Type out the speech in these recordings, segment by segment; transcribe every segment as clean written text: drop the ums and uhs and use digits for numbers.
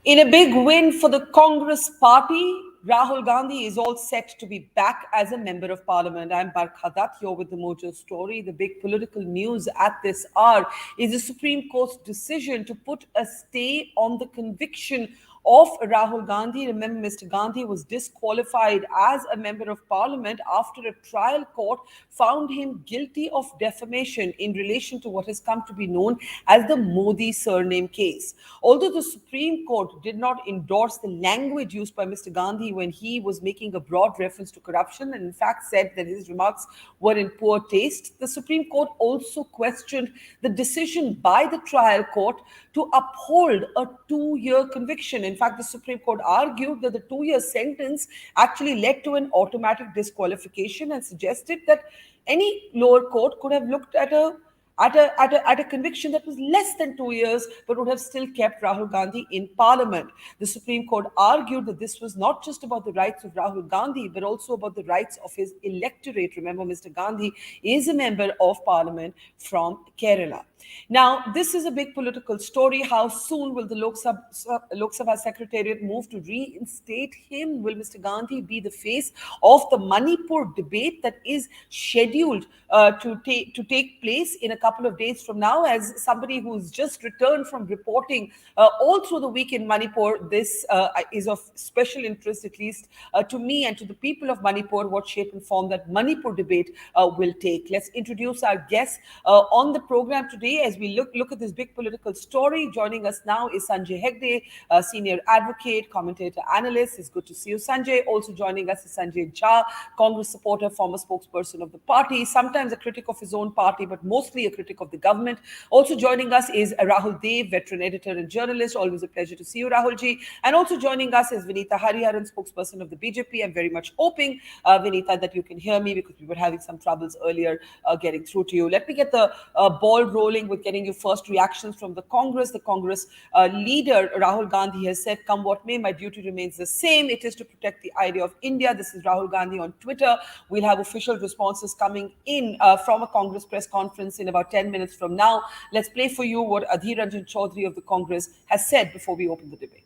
In a big win for the Congress party, Rahul Gandhi is all set to be back as a member of parliament. I'm Barkha Dutt, here with the Mojo story. The big political news at this hour is the Supreme Court's decision to put a stay on the conviction of Rahul Gandhi. Remember, Mr. Gandhi was disqualified as a member of parliament after a trial court found him guilty of defamation in relation to what has come to be known as the Modi surname case. Although the Supreme Court did not endorse the language used by Mr. Gandhi when he was making a broad reference to corruption and in fact said that his remarks were in poor taste, the Supreme Court also questioned the decision by the trial court to uphold a 2-year conviction. In fact, the Supreme Court argued that the 2-year sentence actually led to an automatic disqualification and suggested that any lower court could have looked at a conviction that was less than 2 years, but would have still kept Rahul Gandhi in parliament. The Supreme Court argued that this was not just about the rights of Rahul Gandhi, but also about the rights of his electorate. Remember, Mr. Gandhi is a member of parliament from Kerala. Now, this is a big political story. How soon will the Lok Sabha Secretariat move to reinstate him? Will Mr. Gandhi be the face of the Manipur debate that is scheduled to take place in a couple of days from now? As somebody who's just returned from reporting all through the week in Manipur, this is of special interest, at least to me and to the people of Manipur, what shape and form that Manipur debate will take. Let's introduce our guests on the program today as we look at this big political story. Joining us now is Sanjay Hegde, senior advocate, commentator, analyst. It's good to see you, Sanjay. Also joining us is Sanjay Jha, Congress supporter, former spokesperson of the party, sometimes a critic of his own party, but mostly a critic of the government. Also joining us is Rahul Dev, veteran editor and journalist. Always a pleasure to see you, Rahulji. And also joining us is Vineeta, Hariharan, spokesperson of the BJP. I'm very much hoping, Vineeta, that you can hear me because we were having some troubles earlier getting through to you. Let me get the ball rolling with getting your first reactions from the Congress. The Congress leader, Rahul Gandhi, has said, come what may, my duty remains the same. It is to protect the idea of India. This is Rahul Gandhi on Twitter. We'll have official responses coming in from a Congress press conference in about 10 minutes from now. Let's play for you what Adhir Ranjan Chaudhary of the Congress has said before we open the debate.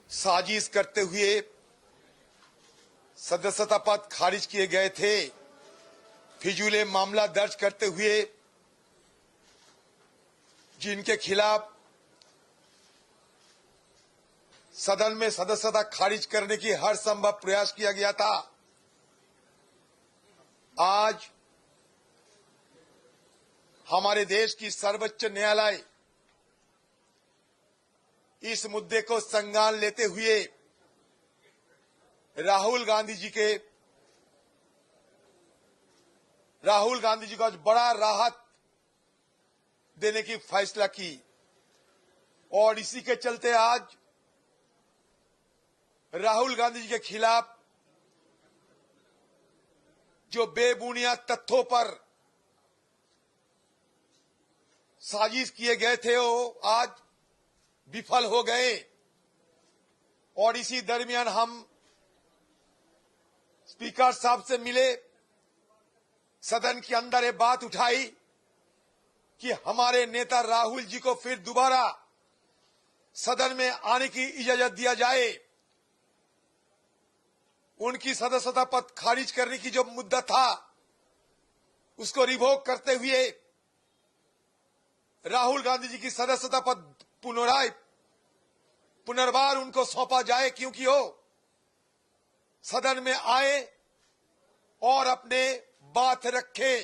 साजिश करते हुए सदस्यता पद खारिज किए गए थे, फिजूल मामला दर्ज करते हुए जिनके खिलाफ सदन में सदस्यता खारिज करने की हर संभव प्रयास किया गया था, आज हमारे देश की सर्वोच्च न्यायालय इस मुद्दे को संज्ञान लेते हुए राहुल गांधी जी को आज बड़ा राहत देने की फैसला की और इसी के चलते आज राहुल गांधी जी के खिलाफ जो बेबुनियाद तथ्यों पर साजिश किए गए थे वो आज विफल हो गए। और इसी दरमियान हम स्पीकर साहब से मिले, सदन के अंदर ये बात उठाई कि हमारे नेता राहुल जी को फिर दोबारा सदन में आने की इजाजत दिया जाए। उनकी सदस्यता पद खारिज करने की जो मुद्दा था उसको रिवोक करते हुए राहुल गांधी जी की सदस्यता पद पुनर्वार उनको सौंपा जाए, क्योंकि वो सदन में आए और अपने बात रखे।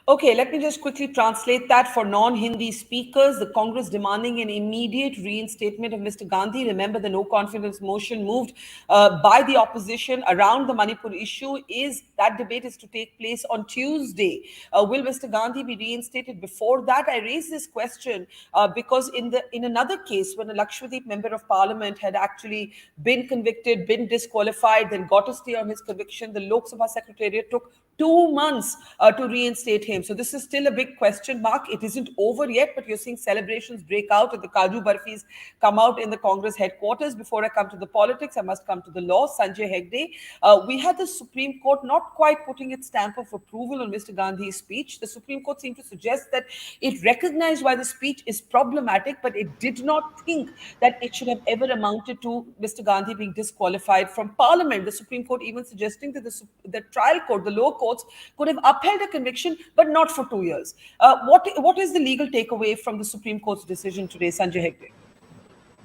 Okay, let me just quickly translate that for non-Hindi speakers. The Congress demanding an immediate reinstatement of Mr. Gandhi. Remember, the no confidence motion moved by the opposition around the Manipur issue is that debate is to take place on Tuesday. Will Mr. Gandhi be reinstated before that? I raise this question because in another case, when a Lakshadweep member of parliament had actually been convicted, been disqualified, then got a stay on his conviction, the Lok Sabha Secretariat took 2 months to reinstate him. So this is still a big question mark. It isn't over yet, but you're seeing celebrations break out and the Kaju Barfis come out in the Congress headquarters. Before I come to the politics, I must come to the law. Sanjay Hegde, we had the Supreme Court not quite putting its stamp of approval on Mr. Gandhi's speech. The Supreme Court seemed to suggest that it recognized why the speech is problematic, but it did not think that it should have ever amounted to Mr. Gandhi being disqualified from Parliament. The Supreme Court even suggesting that the trial court, the lower courts, could have upheld a conviction, but not for 2 years. What is the legal takeaway from the Supreme Court's decision today, Sanjay Hegde?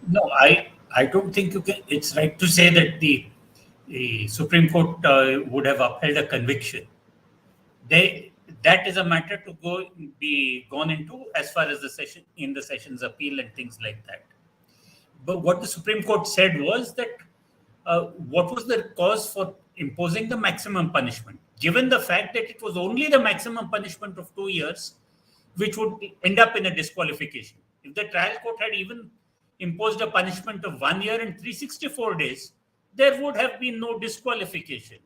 No, I don't think you can. It's right to say that the Supreme Court would have upheld a conviction. That is a matter to be gone into as far as the session's appeal and things like that. But what the Supreme Court said was that what was the cause for imposing the maximum punishment, given the fact that it was only the maximum punishment of 2 years, which would end up in a disqualification. If the trial court had even imposed a punishment of 1 year and 364 days, there would have been no disqualification.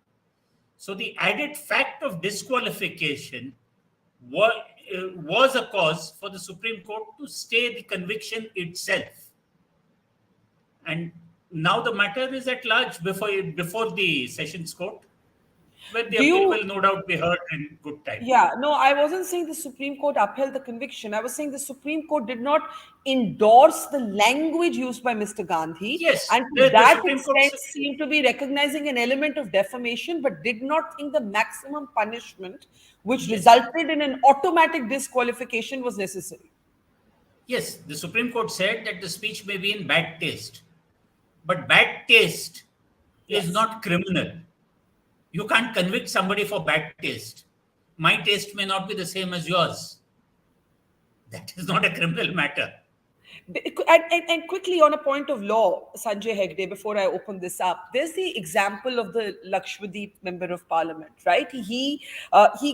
So the added fact of disqualification was a cause for the Supreme Court to stay the conviction itself. And now the matter is at large before the Sessions Court, where the appeal will no doubt be heard in good time. Yeah, no, I wasn't saying the Supreme Court upheld the conviction. I was saying the Supreme Court did not endorse the language used by Mr. Gandhi. Yes, and to that extent seemed to be recognizing an element of defamation, but did not think the maximum punishment, which resulted in an automatic disqualification, was necessary. Yes, the Supreme Court said that the speech may be in bad taste, but bad taste is not criminal. You can't convict somebody for bad taste. My taste may not be the same as yours. That is not a criminal matter. And quickly on a point of law, Sanjay Hegde, before I open this up, there's the example of the Lakshadweep member of parliament, right? He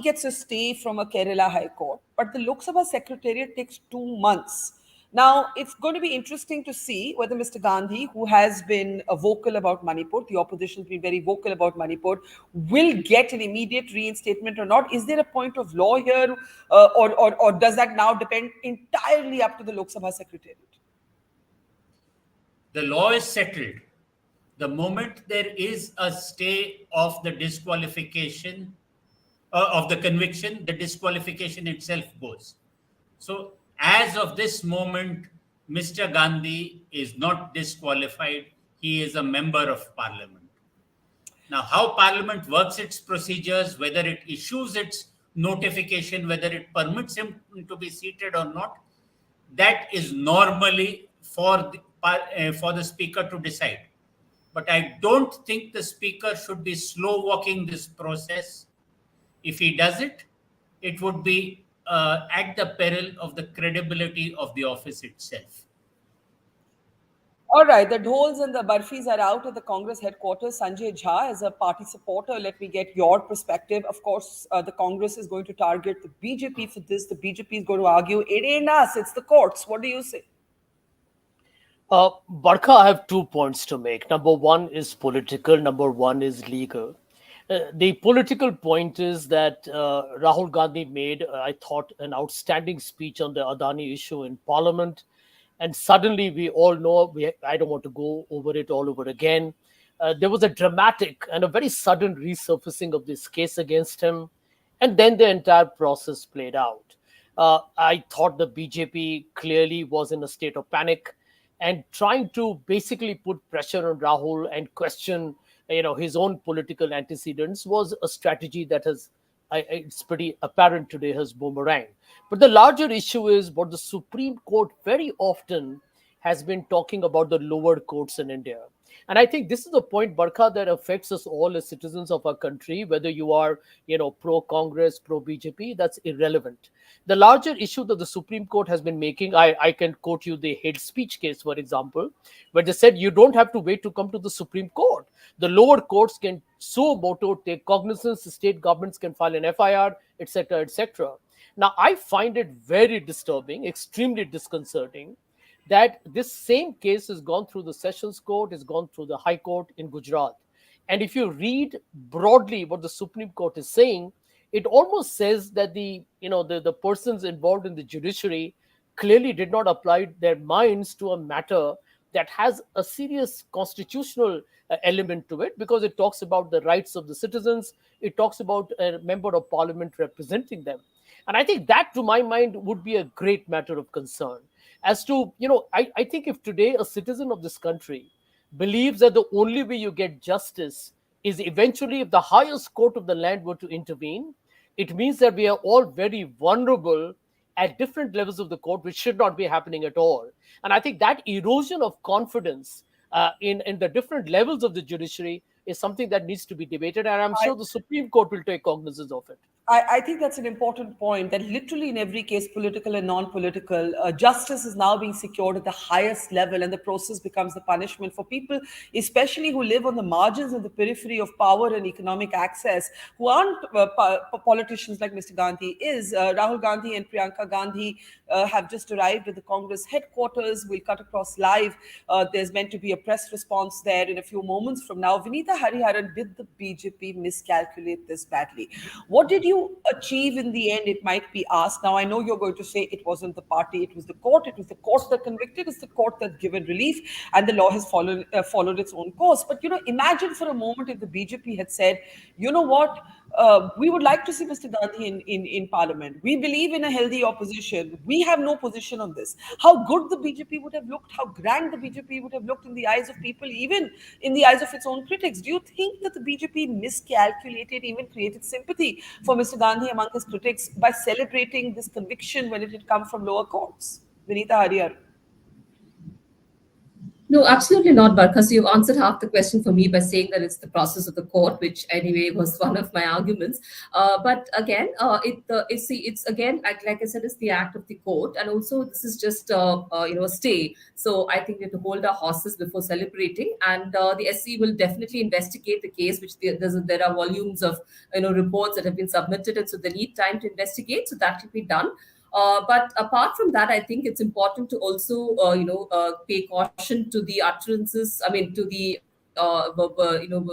gets a stay from a Kerala High Court, but the Lok Sabha Secretariat takes 2 months. Now, it's going to be interesting to see whether Mr. Gandhi, who has been vocal about Manipur, the opposition has been very vocal about Manipur, will get an immediate reinstatement or not. Is there a point of law here, or does that now depend entirely up to the Lok Sabha Secretariat? The law is settled. The moment there is a stay of the disqualification, of the conviction, the disqualification itself goes. So, as of this moment, Mr. Gandhi is not disqualified. He is a member of parliament. Now, how parliament works its procedures, whether it issues its notification, whether it permits him to be seated or not, that is normally for the speaker to decide. But I don't think the speaker should be slow walking this process. If he does it, it would be at the peril of the credibility of the office itself. All right, the Dhols and the Barfis are out at the Congress headquarters. Sanjay Jha, as a party supporter, let me get your perspective. Of course, the Congress is going to target the BJP for this. The BJP is going to argue, it ain't us, it's the courts. What do you say? Barkha, I have 2 points to make. Number one is political, number one is legal. The political point is that Rahul Gandhi made, I thought, an outstanding speech on the Adani issue in Parliament. And suddenly we all know, I don't want to go over it all over again. There was a dramatic and a very sudden resurfacing of this case against him. And then the entire process played out. I thought the BJP clearly was in a state of panic and trying to basically put pressure on Rahul and question his own political antecedents was a strategy that it's pretty apparent today, has boomerang. But the larger issue is what the Supreme Court very often has been talking about the lower courts in India. And I think this is a point, Barkha, that affects us all as citizens of our country, whether you are, pro-Congress, pro-BJP, that's irrelevant. The larger issue that the Supreme Court has been making, I can quote you the hate speech case, for example, where they said you don't have to wait to come to the Supreme Court. The lower courts can suo motu, take cognizance, the state governments can file an FIR, etc., etc. Now, I find it very disturbing, extremely disconcerting, that this same case has gone through the Sessions Court, has gone through the High Court in Gujarat. And if you read broadly what the Supreme Court is saying, it almost says that the persons involved in the judiciary clearly did not apply their minds to a matter that has a serious constitutional element to it, because it talks about the rights of the citizens, it talks about a member of parliament representing them. And I think that, to my mind, would be a great matter of concern. As to, I think if today a citizen of this country believes that the only way you get justice is eventually if the highest court of the land were to intervene, it means that we are all very vulnerable at different levels of the court, which should not be happening at all. And I think that erosion of confidence in the different levels of the judiciary is something that needs to be debated. And I'm I, sure the Supreme Court will take cognizance of it. I think that's an important point, that literally in every case, political and non-political, justice is now being secured at the highest level, and the process becomes the punishment for people, especially who live on the margins and the periphery of power and economic access, who aren't politicians like Mr. Gandhi is. Rahul Gandhi and Priyanka Gandhi have just arrived at the Congress headquarters. We'll cut across live. There's meant to be a press response there in a few moments from now. Vineeta, Hariharan, did the BJP miscalculate this badly? What did you achieve in the end, it might be asked? Now, I know you're going to say it wasn't the party, it was the court. It was the court that convicted, it's the court that given relief, and the law has followed its own course. But, imagine for a moment if the BJP had said, you know what, we would like to see Mr. Gandhi in parliament. We believe in a healthy opposition. We have no position on this. How good the BJP would have looked, how grand the BJP would have looked in the eyes of people, even in the eyes of its own critics. Do you think that the BJP miscalculated, even created sympathy for Mr. Gandhi among his critics by celebrating this conviction when it had come from lower courts? Vineeta, Hariyar. No, absolutely not, Barkha. So you've answered half the question for me by saying that it's the process of the court, which anyway was one of my arguments. But again, it's again, like I said, it's the act of the court, and also this is just a stay. So I think we have to hold our horses before celebrating, and the SC will definitely investigate the case, which there are volumes of reports that have been submitted, and so they need time to investigate. So that will be done. But apart from that, I think it's important to also, pay caution to the utterances. I mean, to the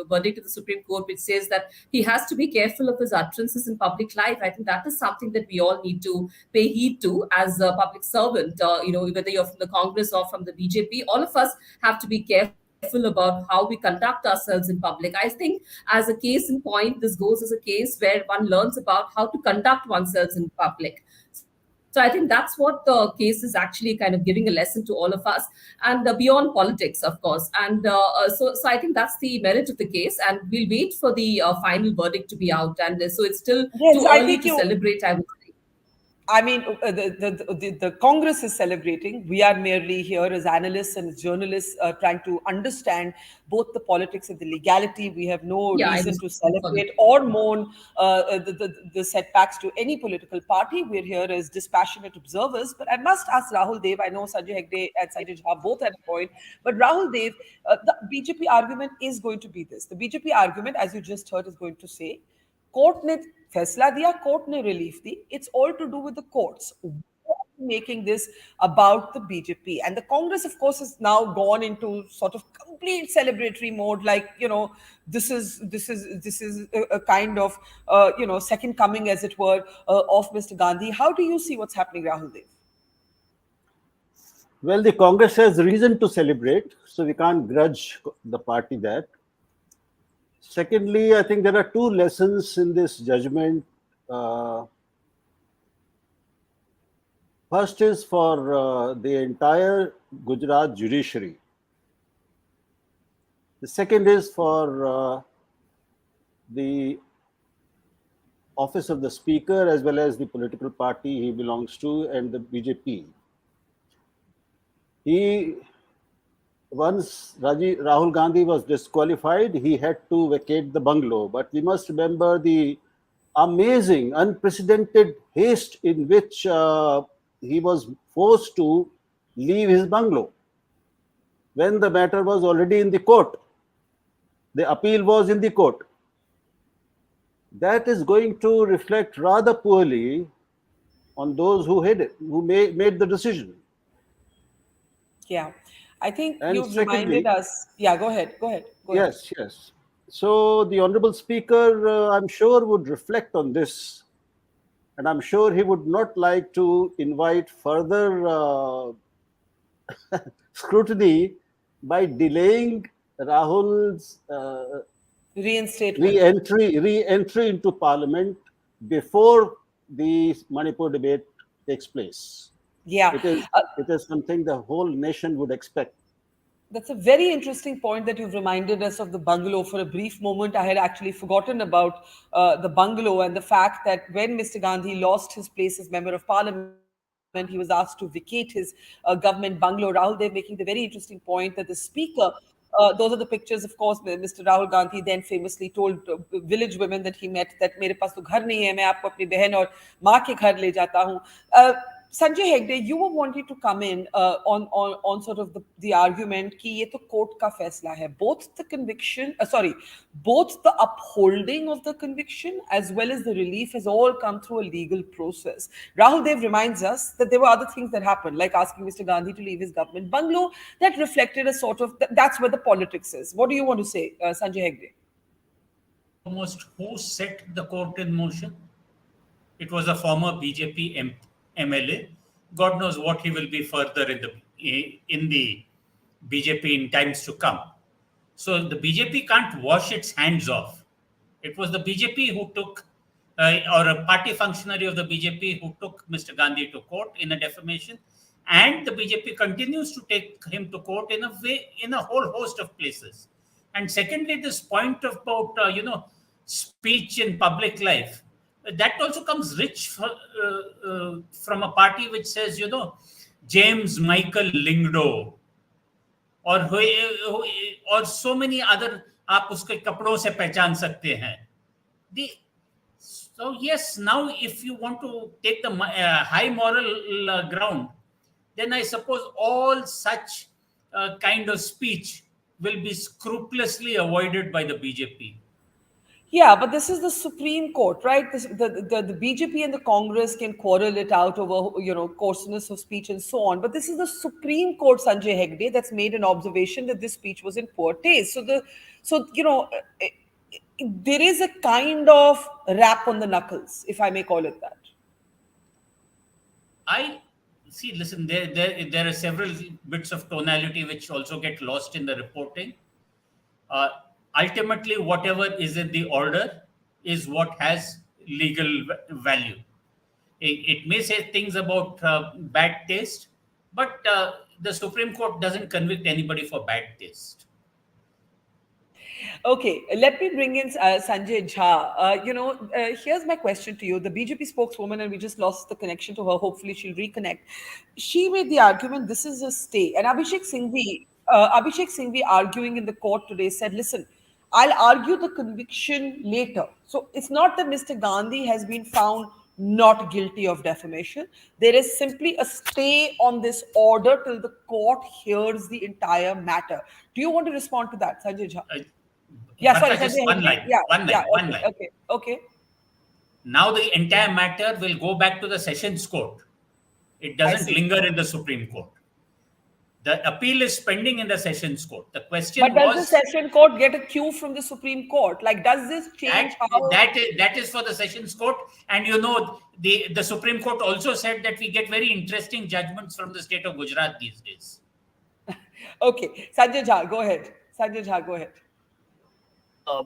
verdict of the Supreme Court, which says that he has to be careful of his utterances in public life. I think that is something that we all need to pay heed to as a public servant. Whether you're from the Congress or from the BJP, all of us have to be careful about how we conduct ourselves in public. I think, as a case in point, this goes as a case where one learns about how to conduct oneself in public. So I think that's what the case is actually kind of giving a lesson to all of us, and beyond politics, of course. And so I think that's the merit of the case, and we'll wait for the final verdict to be out. And so it's still too early to celebrate, I would say. I mean, the Congress is celebrating. We are merely here as analysts and as journalists trying to understand both the politics and the legality. We have no reason to celebrate or mourn the setbacks to any political party. We're here as dispassionate observers. But I must ask Rahul Dev, I know Sanjay Hegde and Sanjay Jha both had a point, but Rahul Dev, the BJP argument is going to be this. The BJP argument, as you just heard, is going to say, court ने फैसला दिया, court ने relief the. It's all to do with the courts. Making this about the BJP, and the Congress, of course, has now gone into sort of complete celebratory mode. Like, this is a kind of second coming, as it were, of Mr. Gandhi. How do you see what's happening, Rahul Dev? Well, the Congress has reason to celebrate, so we can't grudge the party that. Secondly, I think there are two lessons in this judgment. First is for the entire Gujarat judiciary. The second is for the office of the speaker, as well as the political party he belongs to, and the BJP. Once Rahul Gandhi was disqualified, he had to vacate the bungalow. But we must remember the amazing, unprecedented haste in which he was forced to leave his bungalow when the matter was already in the court. The appeal was in the court. That is going to reflect rather poorly on those who made the decision. Yeah. I think you've reminded us. Yeah, go ahead. Yes. So the Honorable Speaker, I'm sure, would reflect on this, and I'm sure he would not like to invite further scrutiny by delaying Rahul's Reinstatement. re-entry into Parliament before the Manipur debate takes place. Yeah. It is something the whole nation would expect. That's a very interesting point that you've reminded us of the bungalow. For a brief moment, I had actually forgotten about the bungalow and the fact that when Mr. Gandhi lost his place as Member of Parliament, he was asked to vacate his government bungalow. Rahul Dev making the very interesting point that the Speaker, those are the pictures, of course, Mr. Rahul Gandhi then famously told village women that he met that मेरे पास तो घर नहीं है, मैं आपको अपनी बहन और माँ के घर ले जाता हूँ. Sanjay Hegde, you were wanting to come in on sort of the argument कि ये तो court का फैसला है. Both the conviction, both the upholding of the conviction as well as the relief has all come through a legal process. Rahul Dev reminds us that there were other things that happened, like asking Mr. Gandhi to leave his government bungalow. That reflected a sort of, that's where the politics is. What do you want to say, Sanjay Hegde? Almost who set the court in motion? It was a former BJP MLA. God knows what he will be further in the BJP in times to come. So the BJP can't wash its hands off. It was the BJP who took, or a party functionary of the BJP who took Mr. Gandhi to court in a defamation, and the BJP continues to take him to court in a whole host of places. And secondly, this point about speech in public life, that also comes rich from a party which says, James Michael Lingdo, or so many other, आप उसके कपड़ों से पहचान सकते हैं. So yes, now if you want to take the high moral ground, then I suppose all such kind of speech will be scrupulously avoided by the BJP. Yeah, but this is the Supreme Court, right? The BJP and the Congress can quarrel it out over, coarseness of speech and so on. But this is the Supreme Court, Sanjay Hegde, that's made an observation that this speech was in poor taste. There is a kind of rap on the knuckles, if I may call it that. I see. Listen, there are several bits of tonality which also get lost in the reporting. Ultimately, whatever is in the order is what has legal value. It may say things about bad taste, but the Supreme Court doesn't convict anybody for bad taste. Okay, let me bring in Sanjay Jha. Here's my question to you. The BJP spokeswoman, and we just lost the connection to her. Hopefully, she'll reconnect. She made the argument this is a stay. And Abhishek Singhvi arguing in the court today said, listen, I'll argue the conviction later. So it's not that Mr. Gandhi has been found not guilty of defamation. There is simply a stay on this order till the court hears the entire matter. Do you want to respond to that, Sanjay Jha? Yeah, sorry, just Sanjay. one line. Yeah, one line. Okay. Now the entire matter will go back to the Sessions Court. It doesn't linger in the Supreme Court. The appeal is pending in the Sessions Court. The question but does the Session Court get a cue from the Supreme Court? Like, does this change how... That is for the Sessions Court. And the Supreme Court also said that we get very interesting judgments from the state of Gujarat these days. Okay. Sanjay Jha, go ahead.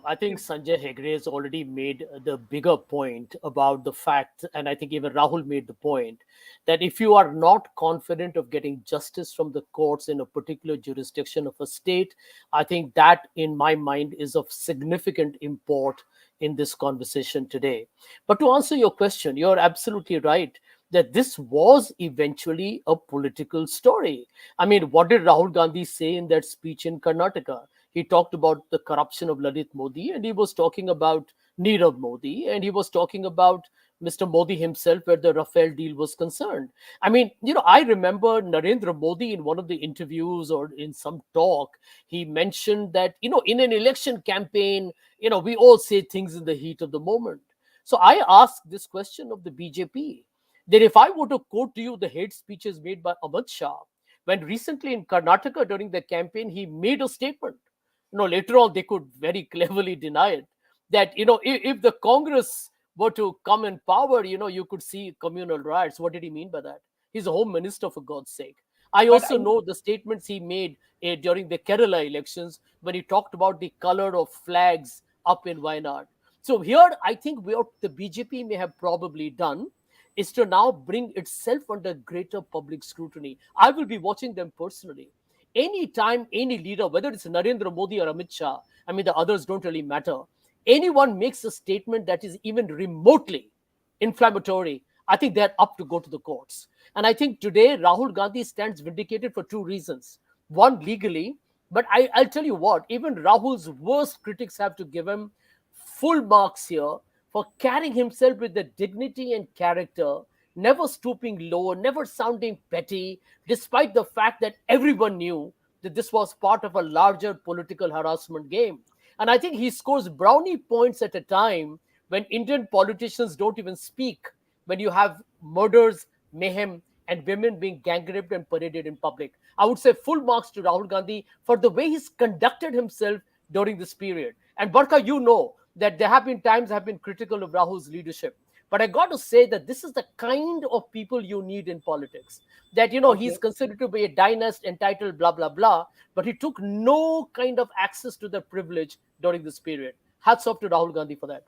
I think Sanjay Hegde has already made the bigger point about the fact, and I think even Rahul made the point, that if you are not confident of getting justice from the courts in a particular jurisdiction of a state, I think that, in my mind, is of significant import in this conversation today. But to answer your question, you're absolutely right that this was eventually a political story. I mean, what did Rahul Gandhi say in that speech in Karnataka? He talked about the corruption of Lalit Modi, and he was talking about Nirav Modi, and he was talking about Mr. Modi himself where the Rafale deal was concerned. I mean, I remember Narendra Modi in one of the interviews or in some talk, he mentioned that, in an election campaign, we all say things in the heat of the moment. So I asked this question of the BJP, that if I were to quote to you the hate speeches made by Amit Shah, when recently in Karnataka during the campaign, he made a statement. No, later on they could very cleverly deny it. That if the Congress were to come in power, you could see communal riots. What did he mean by that? He's a home minister, for God's sake. I But also know the statements he made during the Kerala elections when he talked about the color of flags up in Wayanad. So here, I think what the BJP may have probably done is to now bring itself under greater public scrutiny. I will be watching them personally. Anytime any leader, whether it's Narendra Modi or Amit Shah, I mean, the others don't really matter, anyone makes a statement that is even remotely inflammatory, I think they're up to go to the courts. And I think today Rahul Gandhi stands vindicated for two reasons. One, legally, but I'll tell you what, even Rahul's worst critics have to give him full marks here for carrying himself with the dignity and character, never stooping low, never sounding petty, despite the fact that everyone knew that this was part of a larger political harassment game. And I think he scores brownie points at a time when Indian politicians don't even speak, when you have murders, mayhem, and women being gang raped and paraded in public. I would say full marks to Rahul Gandhi for the way he's conducted himself during this period. And Barkha, you know that there have been times I've been critical of Rahul's leadership. But I got to say that this is the kind of people you need in politics. That, he's okay. considered to be a dynast entitled blah, blah, blah, but he took no kind of access to the privilege during this period. Hats off to Rahul Gandhi for that.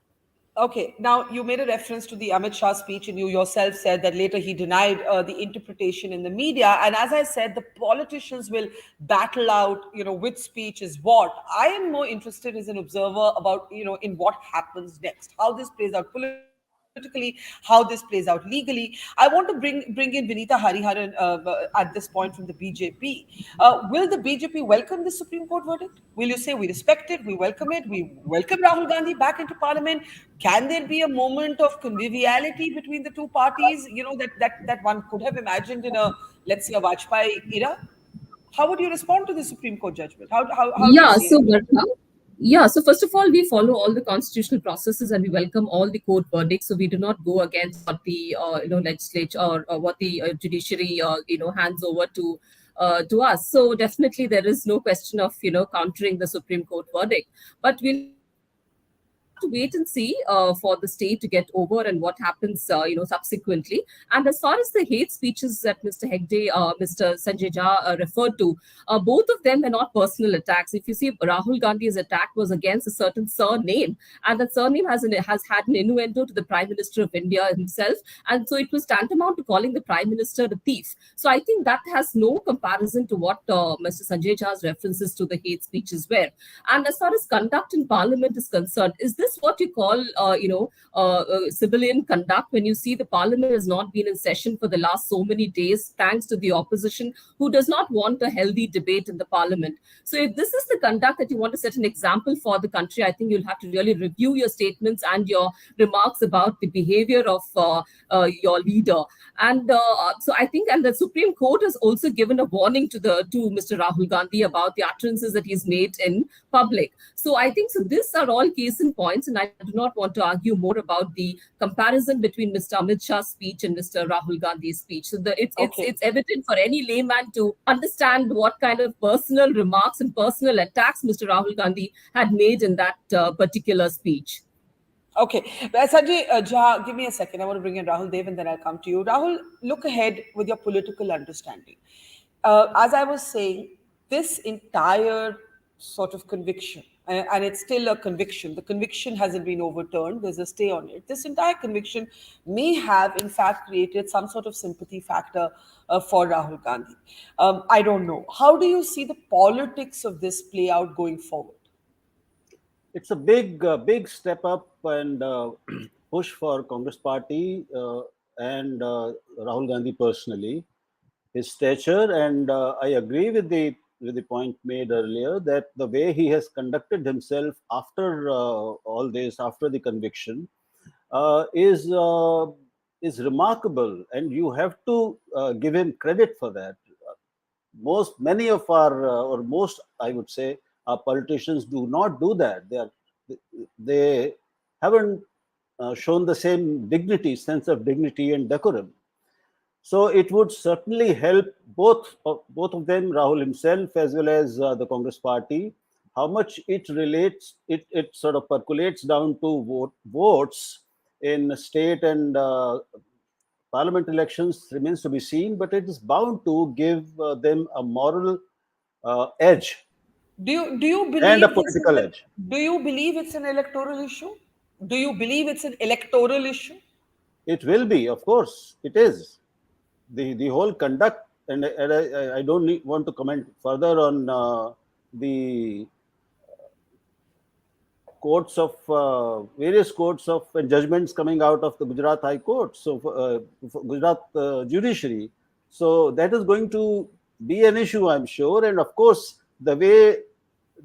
Okay, now you made a reference to the Amit Shah speech, and you yourself said that later he denied the interpretation in the media. And as I said, the politicians will battle out, which speech is what. I am more interested as an observer about, in what happens next, how this plays out politically, how this plays out legally. I want to bring in Vineeta Hariharan at this point from the BJP. Will the BJP welcome the Supreme Court verdict? Will you say we respect it, we welcome it, we welcome Rahul Gandhi back into Parliament? Can there be a moment of conviviality between the two parties? That one could have imagined in a, let's say, a Vajpayee era. How would you respond to the Supreme Court judgment? How do you Yeah, see it? so Barkha, yeah, so first of all, we follow all the constitutional processes and we welcome all the court verdicts. So we do not go against what the legislature or what the judiciary hands over to us. So definitely there is no question of countering the Supreme Court verdict. But we'll have to wait and see for the state to get over and what happens subsequently. And as far as the hate speeches that Mr. Hegde, Mr. Sanjay Jha referred to, both of them were not personal attacks. If you see, Rahul Gandhi's attack was against a certain surname, and that surname has had an innuendo to the Prime Minister of India himself, and so it was tantamount to calling the Prime Minister a thief. So I think that has no comparison to what Mr. Sanjay Jha's references to the hate speeches were. And as far as conduct in Parliament is concerned, is this what you call, civilian conduct when you see the Parliament has not been in session for the last so many days, thanks to the opposition who does not want a healthy debate in the Parliament? So if this is the conduct that you want to set an example for the country, I think you'll have to really review your statements and your remarks about the behavior of your leader. And so I think, and the Supreme Court has also given a warning to Mr. Rahul Gandhi about the utterances that he's made in public. So I think so. These are all case in points, and I do not want to argue more about the comparison between Mr. Amit Shah's speech and Mr. Rahul Gandhi's speech. So it's evident for any layman to understand what kind of personal remarks and personal attacks Mr. Rahul Gandhi had made in that particular speech. Okay, Sanjay Jha, give me a second. I want to bring in Rahul Dev and then I'll come to you. Rahul, look ahead with your political understanding. As I was saying, this entire sort of conviction, and it's still a conviction, the conviction hasn't been overturned, there's a stay on it. This entire conviction may have, in fact, created some sort of sympathy factor for Rahul Gandhi. I don't know. How do you see the politics of this play out going forward? It's a big step up and push for Congress party and Rahul Gandhi personally, his stature, and I agree with the point made earlier that the way he has conducted himself after all this, after the conviction, is remarkable, and you have to give him credit for that. Many of our, or most, I would say, our politicians do not do that. They haven't shown the same dignity, sense of dignity and decorum. So it would certainly help both of them, Rahul himself as well as the Congress party. how much it relates, it sort of percolates down to votes in state and parliament elections remains to be seen, but it is bound to give them a moral edge Do you and a believe this is political edge. do you believe it's an electoral issue? Do you believe it's an electoral issue? It will be, of course, it is. The whole conduct, and I don't want to comment further on the courts of various courts of and judgments coming out of the Gujarat High Court, so Gujarat judiciary. So that is going to be an issue, I'm sure, and of course the way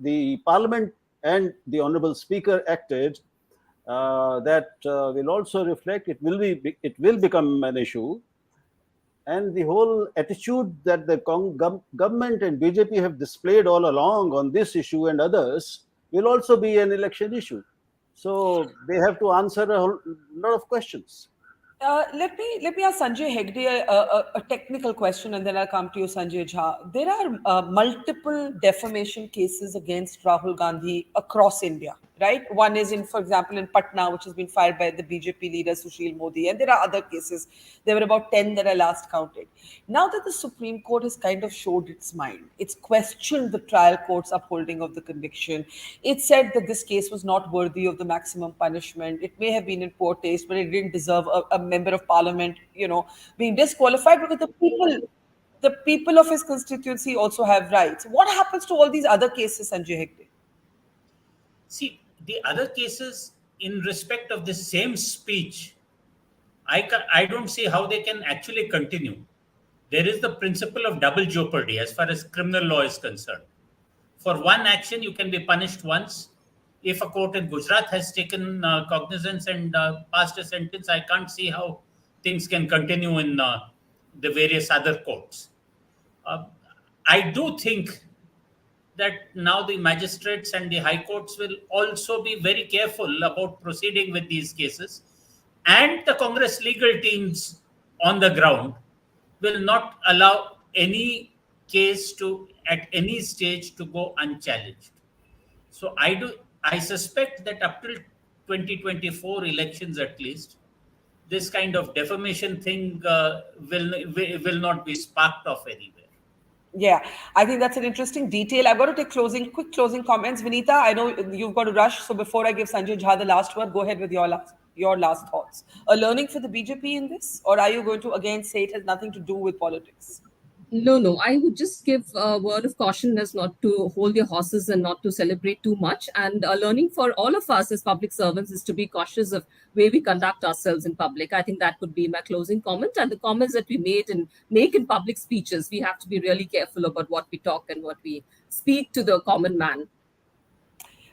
the Parliament and the Honourable Speaker acted, that will also reflect. It will become an issue, and the whole attitude that the government and BJP have displayed all along on this issue and others will also be an election issue. So they have to answer a lot of questions. Let me ask Sanjay Hegde a technical question, and then I'll come to you, Sanjay Jha. There are multiple defamation cases against Rahul Gandhi across India, right? One is for example, in Patna, which has been filed by the BJP leader Sushil Modi, and there are other cases. There were about 10 that I last counted. Now that the Supreme Court has kind of showed its mind, it's questioned the trial court's upholding of the conviction. It said that this case was not worthy of the maximum punishment. It may have been in poor taste, but it didn't deserve a member of parliament, being disqualified, because the people of his constituency also have rights. What happens to all these other cases, Sanjay Hegde? See, the other cases in respect of the same speech, I don't see how they can actually continue. There is the principle of double jeopardy as far as criminal law is concerned. For one action, you can be punished once. If a court in Gujarat has taken cognizance and passed a sentence, I can't see how things can continue in the various other courts. I do think that now the magistrates and the high courts will also be very careful about proceeding with these cases, and the Congress legal teams on the ground will not allow any case to at any stage to go unchallenged. So I suspect that up till 2024 elections at least, this kind of defamation thing will not be sparked off anywhere. Yeah, I think that's an interesting detail. I've got to take quick closing comments. Vineeta, I know you've got to rush, so before I give Sanjay Jha the last word, go ahead with your last thoughts. A learning for the BJP in this, or are you going to again say it has nothing to do with politics? No. I would just give a word of caution as not to hold your horses and not to celebrate too much. And a learning for all of us as public servants is to be cautious of way we conduct ourselves in public. I think that would be my closing comment. And the comments that we make in public speeches, we have to be really careful about what we talk and what we speak to the common man.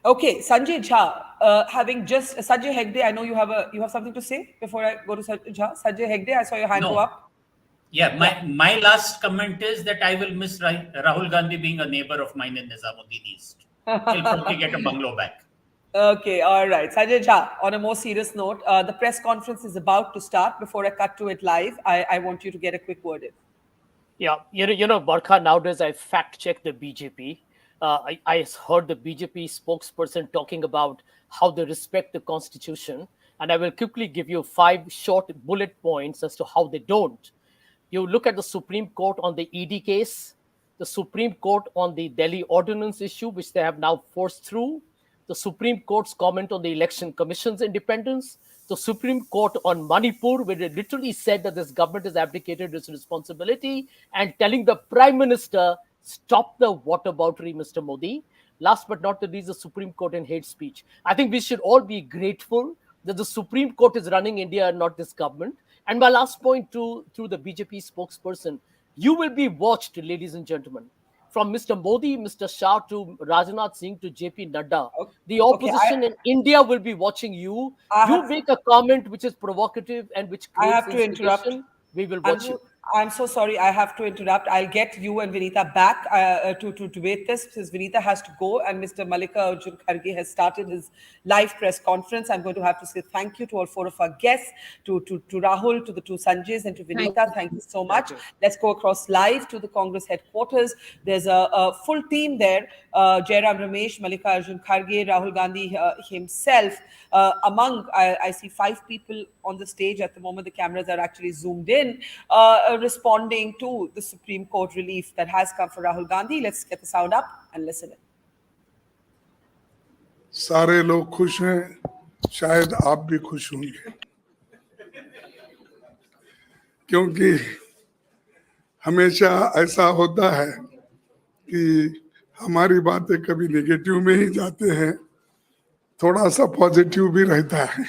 Okay, Sanjay Jha, Sanjay Hegde, I know you have something to say before I go to Sanjay Jha. Sanjay Hegde, I saw your hand No. go up. Yeah, my last comment is that I will miss Rahul Gandhi being a neighbor of mine in Nizamuddin East. He'll probably get a bungalow back. Okay, all right. Sanjay Jha, on a more serious note, the press conference is about to start. Before I cut to it live, I want you to get a quick word in. Yeah, Barkha, nowadays I fact-check the BJP. I heard the BJP spokesperson talking about how they respect the constitution, and I will quickly give you 5 short bullet points as to how they don't. You look at the Supreme Court on the ED case, the Supreme Court on the Delhi ordinance issue, which they have now forced through, the Supreme Court's comment on the Election Commission's independence, the Supreme Court on Manipur, where they literally said that this government has abdicated its responsibility, and telling the Prime Minister, stop the whataboutery, Mr. Modi. Last but not the least, the Supreme Court in hate speech. I think we should all be grateful that the Supreme Court is running India and not this government. And my last point through the BJP spokesperson, you will be watched, ladies and gentlemen, from Mr. Modi, Mr. Shah to Rajnath Singh to JP Nadda. The opposition in India will be watching you. You make a comment which is provocative and which I creates have to interrupt. instigation, we will watch you. I'm so sorry. I have to interrupt. I'll get you and Vineeta back to debate this, since Vineeta has to go and Mr. Malika Arjun Kharge has started his live press conference. I'm going to have to say thank you to all four of our guests, to Rahul, to the two Sanjays, and to Vineeta. Thank you so much. Let's go across live to the Congress headquarters. There's a full team there. Jairam Ramesh, Malika Arjun Kharge, Rahul Gandhi himself. I see 5 people on the stage at the moment. The cameras are actually zoomed in, responding to the Supreme Court relief that has come for Rahul Gandhi. Let's get the sound up and listen in. सारे लोग खुश हैं, शायद आप भी खुश होंगे, क्योंकि हमेशा ऐसा होता है कि हमारी बातें कभी नेगेटिव में ही जाते हैं, थोड़ा सा पॉजिटिव भी रहता है।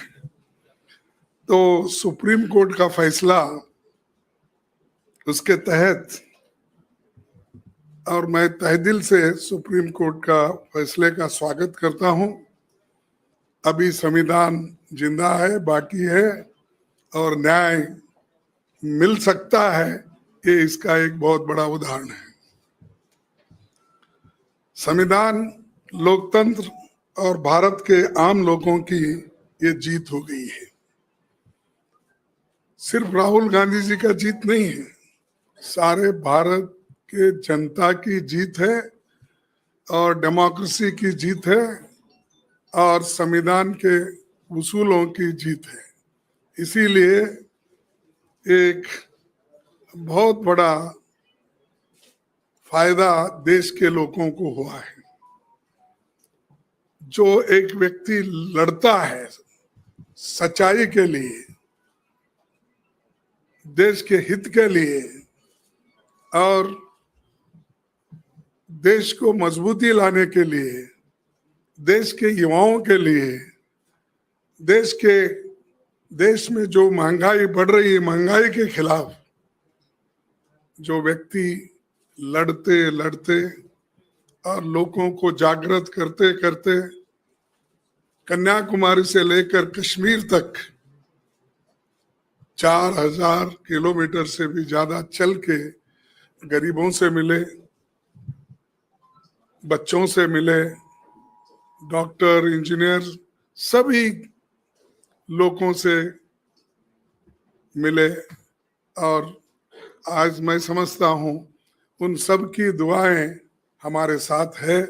तो सुप्रीम कोर्ट का फैसला, उसके तहत, और मैं तहे दिल से सुप्रीम कोर्ट का फैसले का स्वागत करता हूं। अभी संविधान जिंदा है, बाकी है, और न्याय मिल सकता है, ये इसका एक बहुत बड़ा उदाहरण है। संविधान, लोकतंत्र और भारत के आम लोगों की ये जीत हो गई है। सिर्फ राहुल गांधी जी का जीत नहीं है, सारे भारत के जनता की जीत है और डेमोक्रेसी की जीत है और संविधान के उसूलों की जीत है। इसीलिए एक बहुत बड़ा फायदा देश के लोगों को हुआ है। जो एक व्यक्ति लड़ता है सच्चाई के लिए, देश के हित के लिए और देश को मजबूती लाने के लिए, देश के युवाओं के लिए, देश में जो महंगाई बढ़ रही है, महंगाई के खिलाफ जो व्यक्ति लड़ते और लोगों को जागृत करते करते कन्याकुमारी से लेकर कश्मीर तक 4000 किलोमीटर से भी ज्यादा चल के गरीबों से मिले, बच्चों से मिले, डॉक्टर, इंजीनियर, सभी लोगों से मिले। और आज मैं समझता हूं उन सब की दुआएं हमारे साथ है,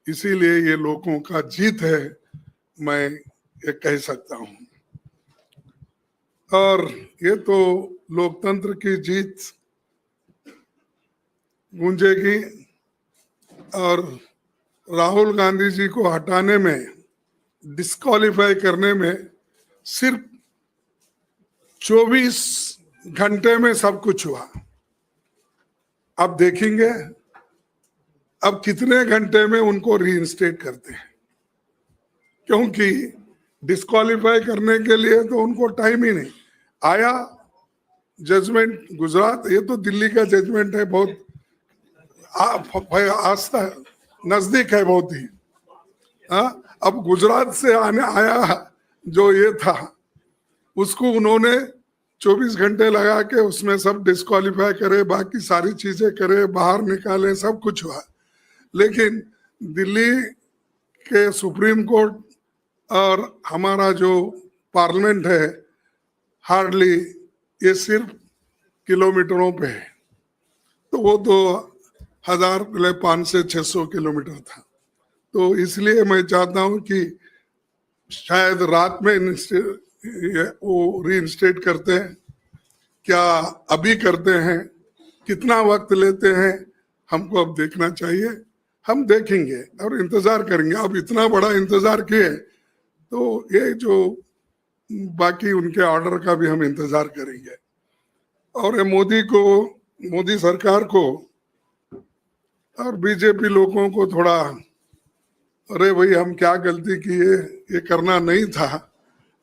इसीलिए ये लोगों का जीत है, मैं ये कह सकता हूं। और ये तो लोकतंत्र की जीत गूंजेगी। और राहुल गांधी जी को हटाने में, डिस्क्वालीफाई करने में सिर्फ 24 घंटे में सब कुछ हुआ। अब देखेंगे अब कितने घंटे में उनको रीइंस्टेट करते हैं, क्योंकि डिस्क्वालीफाई करने के लिए तो उनको टाइम ही नहीं आया। जजमेंट गुजरात, ये तो दिल्ली का जजमेंट है, बहुत आस्था नजदीक है बहुत ही। अब गुजरात से आने आया जो ये था, उसको उन्होंने 24 घंटे लगा के उसमें सब डिस्क्वालीफाई करे, बाकी सारी चीजें करे, बाहर निकाले, सब कुछ हुआ। लेकिन दिल्ली के सुप्रीम कोर्ट और हमारा जो पार्लियामेंट है, हार्डली ये सिर्फ किलोमीटरों पे है, तो वो तो 1500 से 600 किलोमीटर था। तो इसलिए मैं चाहता हूं कि शायद रात में वो रीइंस्टेट करते हैं, क्या अभी करते हैं, कितना वक्त लेते हैं, हमको अब देखना चाहिए। हम देखेंगे और इंतजार करेंगे। अब इतना बड़ा इंतजार किए तो ये जो बाकी उनके ऑर्डर का भी हम इंतजार करेंगे। और ये मोदी सरकार को और बीजेपी लोगों को थोड़ा, अरे भाई हम क्या गलती किए, ये करना नहीं था,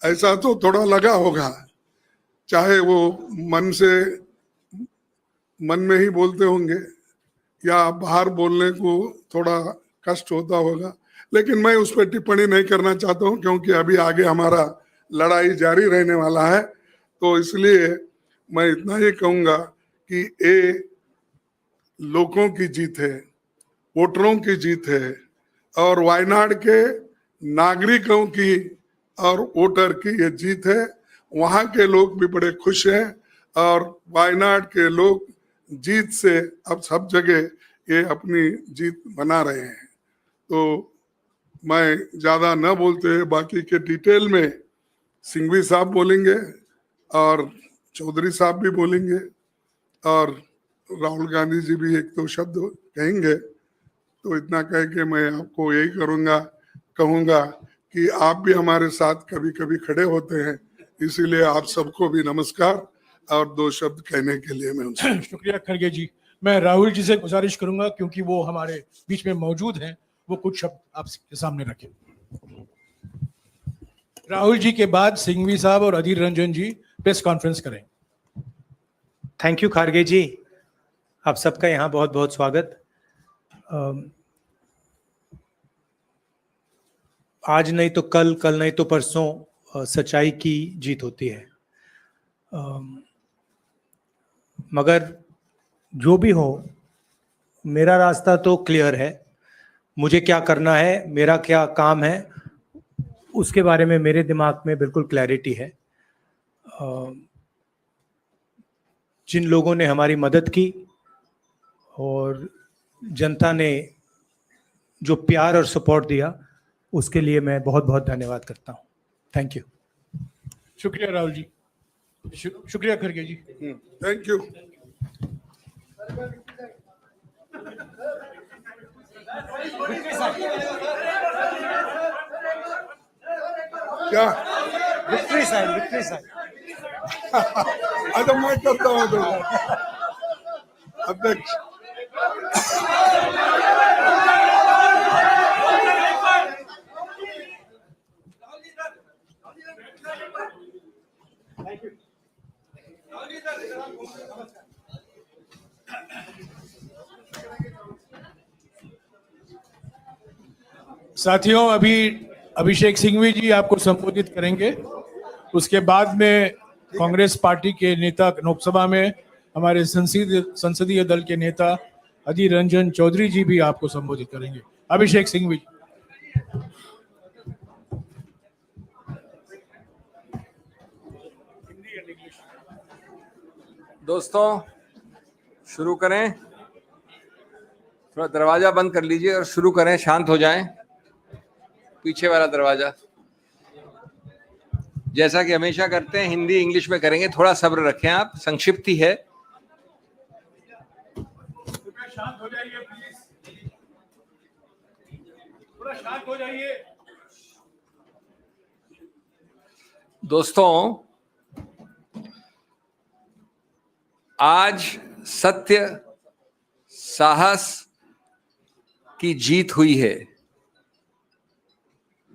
ऐसा तो थोड़ा लगा होगा। चाहे वो मन में ही बोलते होंगे या बाहर बोलने को थोड़ा कष्ट होता होगा, लेकिन मैं उस पर टिप्पणी नहीं करना चाहता हूं, क्योंकि अभी आगे हमारा लड़ाई जारी रहने वाला है। तो इसलिए मैं इतना ही कहूंगा कि ये लोगों की जीत है, वोटरों की जीत है और वायनाड के नागरिकों की और वोटर की ये जीत है। वहाँ के लोग भी बड़े खुश हैं और वायनाड के लोग जीत से अब सब जगह ये अपनी जीत बना रहे हैं। तो मैं ज्यादा न बोलते हुए बाकी के डिटेल में सिंघवी साहब बोलेंगे और चौधरी साहब भी बोलेंगे और राहुल गांधी जी भी एक दो शब्द कहेंगे। तो इतना कह के मैं आपको यही कहूँगा कि आप भी हमारे साथ कभी कभी खड़े होते हैं, इसीलिए आप सबको भी नमस्कार और दो शब्द कहने के लिए मैं उनसे शुक्रिया खड़गे जी। मैं राहुल जी से गुजारिश करूंगा क्योंकि वो हमारे बीच में मौजूद हैं, वो कुछ शब्द आपके सामने रखें। राहुल जी के बाद सिंघवी साहब और अधीर रंजन जी प्रेस कॉन्फ्रेंस करें। थैंक यू खारगे जी, आप सबका यहाँ बहुत बहुत स्वागत। आज नहीं तो कल, कल नहीं तो परसों सच्चाई की जीत होती है। मगर जो भी हो, मेरा रास्ता तो क्लियर है। मुझे क्या करना है, मेरा क्या काम है, उसके बारे में मेरे दिमाग में बिल्कुल क्लैरिटी है। जिन लोगों ने हमारी मदद की और जनता ने जो प्यार और सपोर्ट दिया, उसके लिए मैं बहुत बहुत धन्यवाद करता हूँ। Thank you. शुक्रिया राहुल जी, शुक्रिया खड़गे जी। Thank you. क्या विक्ट्री साइन, विक्ट्री साइन। अच्छा मैं करता हूँ तो अध्यक्ष। साथियों, अभी अभिषेक सिंघवी जी आपको संबोधित करेंगे। उसके बाद में कांग्रेस पार्टी के नेता, लोकसभा में हमारे संसदीय दल के नेता अधीर रंजन चौधरी जी भी आपको संबोधित करेंगे। अभिषेक सिंघवी जी। दोस्तों, शुरू करें। थोड़ा दरवाजा बंद कर लीजिए और शुरू करें। शांत हो जाएं, पीछे वाला दरवाजा। जैसा कि हमेशा करते हैं, हिंदी इंग्लिश में करेंगे, थोड़ा सब्र रखें आप, संक्षिप्ति है। शांत हो जाइए प्लीज, थोड़ा शांत हो जाइए। दोस्तों, आज सत्य, साहस की जीत हुई है।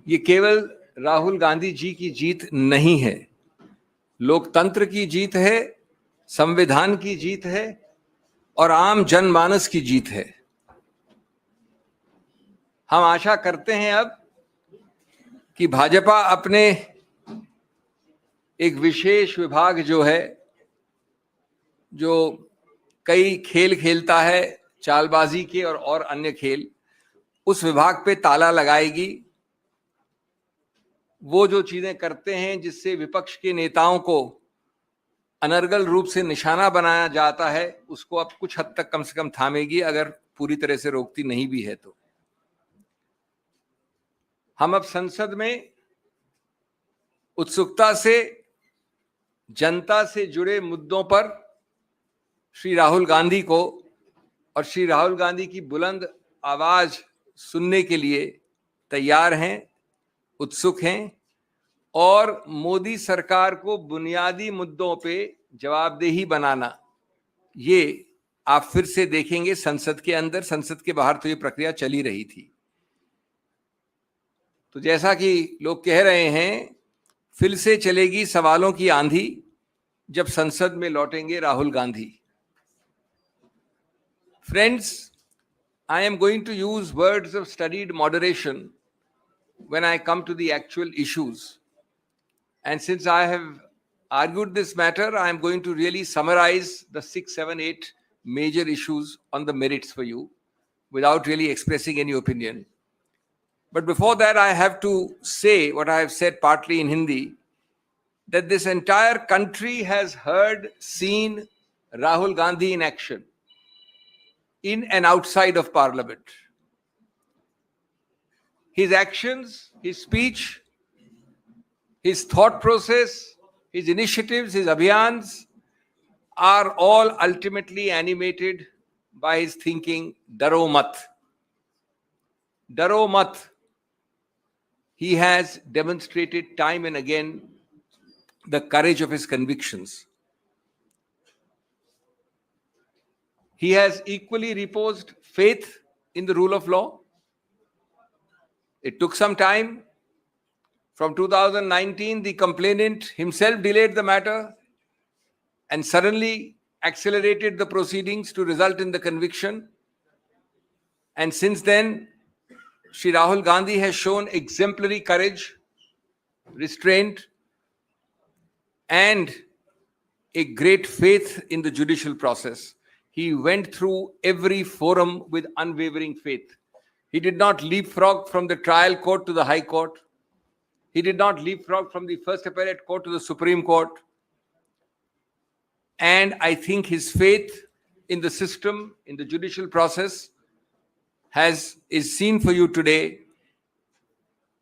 ये केवल राहुल गांधी जी की जीत नहीं है, लोकतंत्र की जीत है, संविधान की जीत है और आम जनमानस की जीत है। हम आशा करते हैं अब कि भाजपा अपने एक विशेष विभाग जो है, जो कई खेल खेलता है, चालबाजी के और अन्य खेल, उस विभाग पे ताला लगाएगी। वो जो चीजें करते हैं जिससे विपक्ष के नेताओं को अनर्गल रूप से निशाना बनाया जाता है, उसको अब कुछ हद तक कम से कम थामेगी, अगर पूरी तरह से रोकती नहीं भी है तो। हम अब संसद में उत्सुकता से जनता से जुड़े मुद्दों पर श्री राहुल गांधी को और श्री राहुल गांधी की बुलंद आवाज सुनने के लिए तैयार हैं, उत्सुक हैं और मोदी सरकार को बुनियादी मुद्दों पे जवाबदेही बनाना, ये आप फिर से देखेंगे संसद के अंदर। संसद के बाहर तो ये प्रक्रिया चली रही थी। तो जैसा कि लोग कह रहे हैं, फिर से चलेगी सवालों की आंधी जब संसद में लौटेंगे Rahul Gandhi. Friends, I am going to use words of studied moderation when I come to the actual issues. And since I have argued this matter, I am going to really summarize the 6, 7, 8 major issues on the merits for you without really expressing any opinion. But before that, I have to say what I have said partly in Hindi, that this entire country has heard, seen Rahul Gandhi in action, in and outside of Parliament. His actions, his speech, his thought process, his initiatives, his abhiyans are all ultimately animated by his thinking, Daro Mat. Daro Mat. He has demonstrated time and again the courage of his convictions. He has equally reposed faith in the rule of law. It took some time. From 2019, the complainant himself delayed the matter and suddenly accelerated the proceedings to result in the conviction. And since then, Shri Rahul Gandhi has shown exemplary courage, restraint, and a great faith in the judicial process. He went through every forum with unwavering faith. He did not leapfrog from the trial court to the High Court. He did not leapfrog from the First Appellate Court to the Supreme Court. And I think his faith in the system, in the judicial process, is seen for you today.